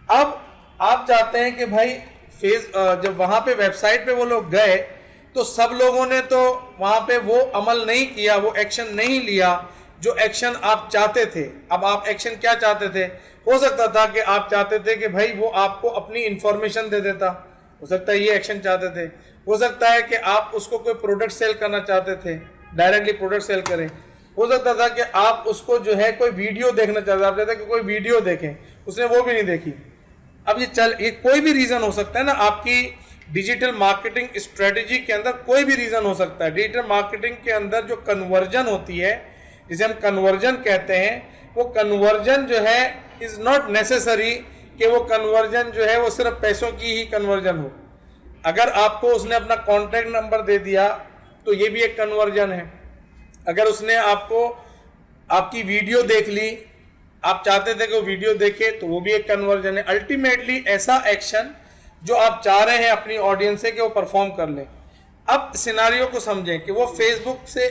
अब आप चाहते हैं कि भाई जब वहां पे वेबसाइट पे वो लोग गए तो सब लोगों ने तो वहां पे वो अमल नहीं किया, वो एक्शन नहीं लिया जो एक्शन आप चाहते थे। अब आप एक्शन क्या चाहते थे? हो सकता था कि आप चाहते थे कि भाई वो आपको अपनी इंफॉर्मेशन दे देता, हो सकता है ये एक्शन चाहते थे। हो सकता है कि आप उसको कोई प्रोडक्ट सेल करना चाहते थे, डायरेक्टली प्रोडक्ट सेल करें। हो सकता था कि आप उसको जो है कोई वीडियो देखना चाहते, आप चाहते कि कोई वीडियो देखें, उसने वो भी नहीं देखी। अब ये कोई भी रीज़न हो सकता है ना, आपकी डिजिटल मार्केटिंग स्ट्रेटजी के अंदर कोई भी रीज़न हो सकता है। डिजिटल मार्केटिंग के अंदर जो कन्वर्जन होती है, जिसे हम कन्वर्जन कहते हैं, वो कन्वर्जन जो है इज़ नॉट नेसेसरी कि वो कन्वर्जन जो है वो सिर्फ पैसों की ही कन्वर्जन हो। अगर आपको उसने अपना कॉन्टैक्ट नंबर दे दिया तो ये भी एक कन्वर्जन है। अगर उसने आपको आपकी वीडियो देख ली, आप चाहते थे कि वो वीडियो देखे, तो वो भी एक कन्वर्जन है। अल्टीमेटली ऐसा एक्शन जो आप चाह रहे हैं अपनी ऑडियंस से कि वो परफॉर्म कर ले। अब सिनारियो को समझें कि वो फेसबुक से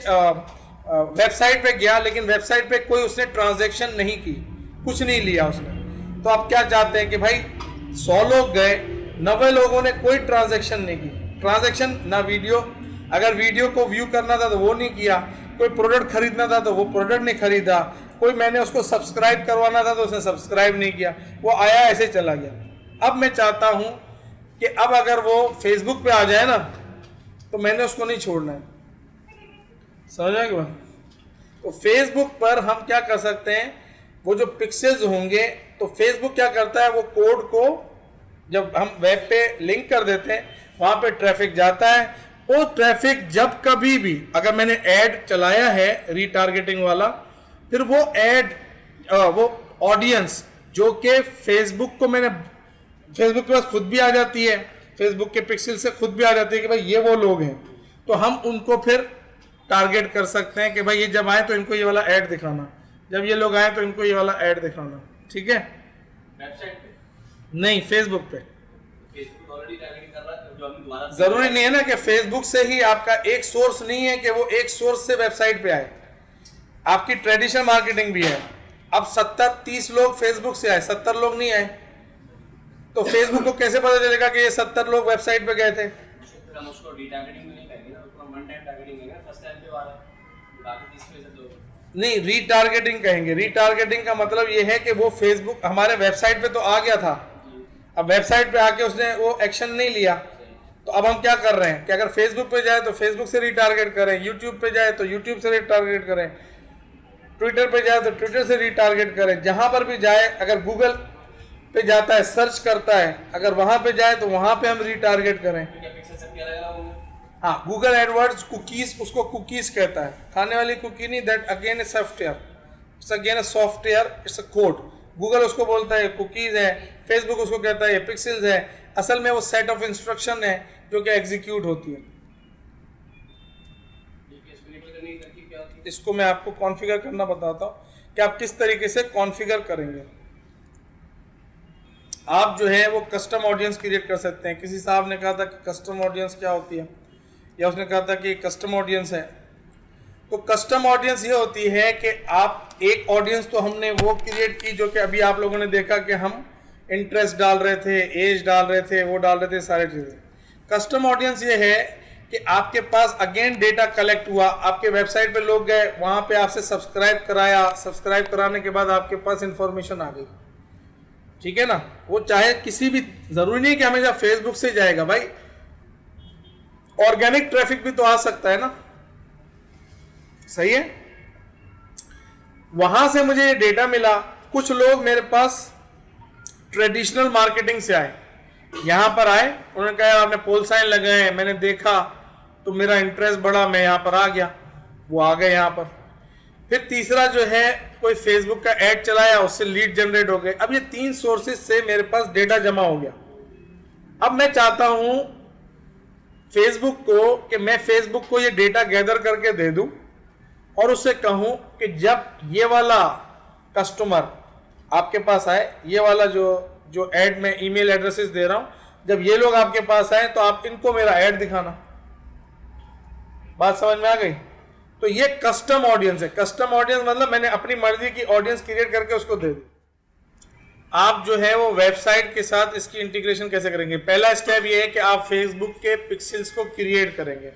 वेबसाइट पे गया, लेकिन वेबसाइट पे कोई उसने ट्रांजैक्शन नहीं की, कुछ नहीं लिया उसने। तो आप क्या चाहते हैं कि भाई 100 लोग गए, 90 लोगों ने कोई ट्रांजैक्शन नहीं की, ट्रांजैक्शन ना वीडियो, अगर वीडियो को व्यू करना था तो वो नहीं किया, कोई प्रोडक्ट खरीदना था तो वो प्रोडक्ट नहीं खरीदा, कोई मैंने उसको सब्सक्राइब करवाना था तो उसने सब्सक्राइब नहीं किया, वो आया ऐसे चला गया। अब मैं चाहता हूं कि अब अगर वो फेसबुक पे आ जाए ना तो मैंने उसको नहीं छोड़ना है, समझ गए? तो फेसबुक पर हम क्या कर सकते हैं, वो जो पिक्सेल्स होंगे, तो फेसबुक क्या करता है, वो कोड को जब हम वेब पे लिंक कर देते हैं वहां पे ट्रैफिक जाता है। वो ट्रैफिक जब कभी भी अगर मैंने ऐड चलाया है रीटारगेटिंग वाला, फिर वो ऐड वो ऑडियंस जो कि फेसबुक को मैंने फेसबुक के पास खुद भी आ जाती है, फेसबुक के पिक्सल से खुद भी आ जाती है कि भाई ये वो लोग हैं, तो हम उनको फिर टारगेट कर सकते हैं कि भाई ये जब आए तो इनको ये वाला ऐड दिखाना, जब ये लोग आए तो इनको ये वाला ऐड दिखाना, ठीक है। वेबसाइट पे नहीं, फेसबुक पे फेसबुक ऑलरेडी टारगेटिंग कर रहा है, जो अभी दोबारा जरूरी नहीं है ना कि फेसबुक से ही, आपका एक सोर्स नहीं है कि वो एक सोर्स से वेबसाइट पे आए, आपकी ट्रेडिशनल मार्केटिंग भी है। अब 70-30 लोग फेसबुक से आए, 70 लोग नहीं आए, तो फेसबुक को कैसे पता चलेगा कि ये 70 लोग वेबसाइट पे गए थे? फिर हम उसको रीटारगेटिंग नहीं कहेंगे ना, उसको वन टाइम टारगेटिंग कहेंगे, फर्स्ट टाइम पे वाला बाकी 30 में से तो नहीं, रीटारगेटिंग कहेंगे। रीटारगेटिंग का मतलब ये है कि वो फेसबुक हमारे वेबसाइट पे तो आ गया था, अब वेबसाइट पे आके उसने वो एक्शन नहीं लिया, तो अब हम क्या कर रहे हैं कि अगर फेसबुक पे जाए तो फेसबुक से रीटारगेट करें, यूट्यूब पे जाए तो यूट्यूब से रीटारगेट करें, ट्विटर पे जाए तो ट्विटर से रीटारगेट करें, जहां पर भी जाए, अगर गूगल पे जाता है सर्च करता है, अगर वहां पे जाए तो वहां पे हम रीटारगेट करें। क्या पिक्सल सब क्या लगा होंगे। हाँ, गूगल एडवर्ड्स कुकीज, उसको कुकीज कहता है, खाने वाली कुकी नहीं, that again a software, it's again a software, it's a code. Google उसको बोलता है कुकीज है, फेसबुक उसको कहता है ये पिक्सेल्स है, असल में वो सेट ऑफ इंस्ट्रक्शन है जो कि एग्जीक्यूट होती है। इसको मैं आपको कॉन्फ़िगर करना बताता हूँ कि आप किस तरीके से कॉन्फ़िगर करेंगे। आप जो है वो कस्टम ऑडियंस क्रिएट कर सकते हैं। किसी साहब ने कहा था कि कस्टम ऑडियंस क्या होती है, या उसने कहा था कि कस्टम ऑडियंस है, तो कस्टम ऑडियंस ये होती है कि आप एक ऑडियंस तो हमने वो क्रिएट की जो कि अभी आप लोगों ने देखा कि हम इंटरेस्ट डाल रहे थे, एज डाल रहे थे, वो डाल रहे थे, सारी चीज़ें। कस्टम ऑडियंस ये है कि आपके पास अगेन डेटा कलेक्ट हुआ, आपके वेबसाइट पे लोग गए, वहाँ पे आपसे सब्सक्राइब कराया, सब्सक्राइब कराने के बाद आपके पास इंफॉर्मेशन आ गई, ठीक है ना। वो चाहे किसी भी, ज़रूरी नहीं कि हमेशा फेसबुक से जाएगा भाई, ऑर्गेनिक ट्रैफिक भी तो आ सकता है ना, सही है। वहां से मुझे ये डेटा मिला। कुछ लोग मेरे पास ट्रेडिशनल मार्केटिंग से आए, यहां पर आए, उन्होंने कहा आपने पोल साइन लगाए हैं, मैंने देखा तो मेरा इंटरेस्ट बढ़ा, मैं यहां पर आ गया, वो आ गए यहां पर। फिर तीसरा जो है, कोई फेसबुक का ऐड चलाया, उससे लीड जनरेट हो गए। अब ये 3 सोर्सेज से मेरे पास डेटा जमा हो गया। अब मैं चाहता हूं फेसबुक को कि मैं फेसबुक को ये डेटा गैदर करके दे दूं और उससे कहूं कि जब ये वाला कस्टमर आपके पास आए, ये वाला जो ऐड में ईमेल एड्रेसेस दे रहा हूं, जब ये लोग आपके पास आए तो आप इनको मेरा ऐड दिखाना। बात समझ में आ गई? तो ये कस्टम ऑडियंस है। कस्टम ऑडियंस मतलब मैंने अपनी मर्जी की ऑडियंस क्रिएट करके उसको दे दी। आप जो है वो वेबसाइट के साथ इसकी इंटीग्रेशन कैसे करेंगे? पहला स्टेप ये है कि आप फेसबुक के पिक्सेल्स को क्रिएट करेंगे।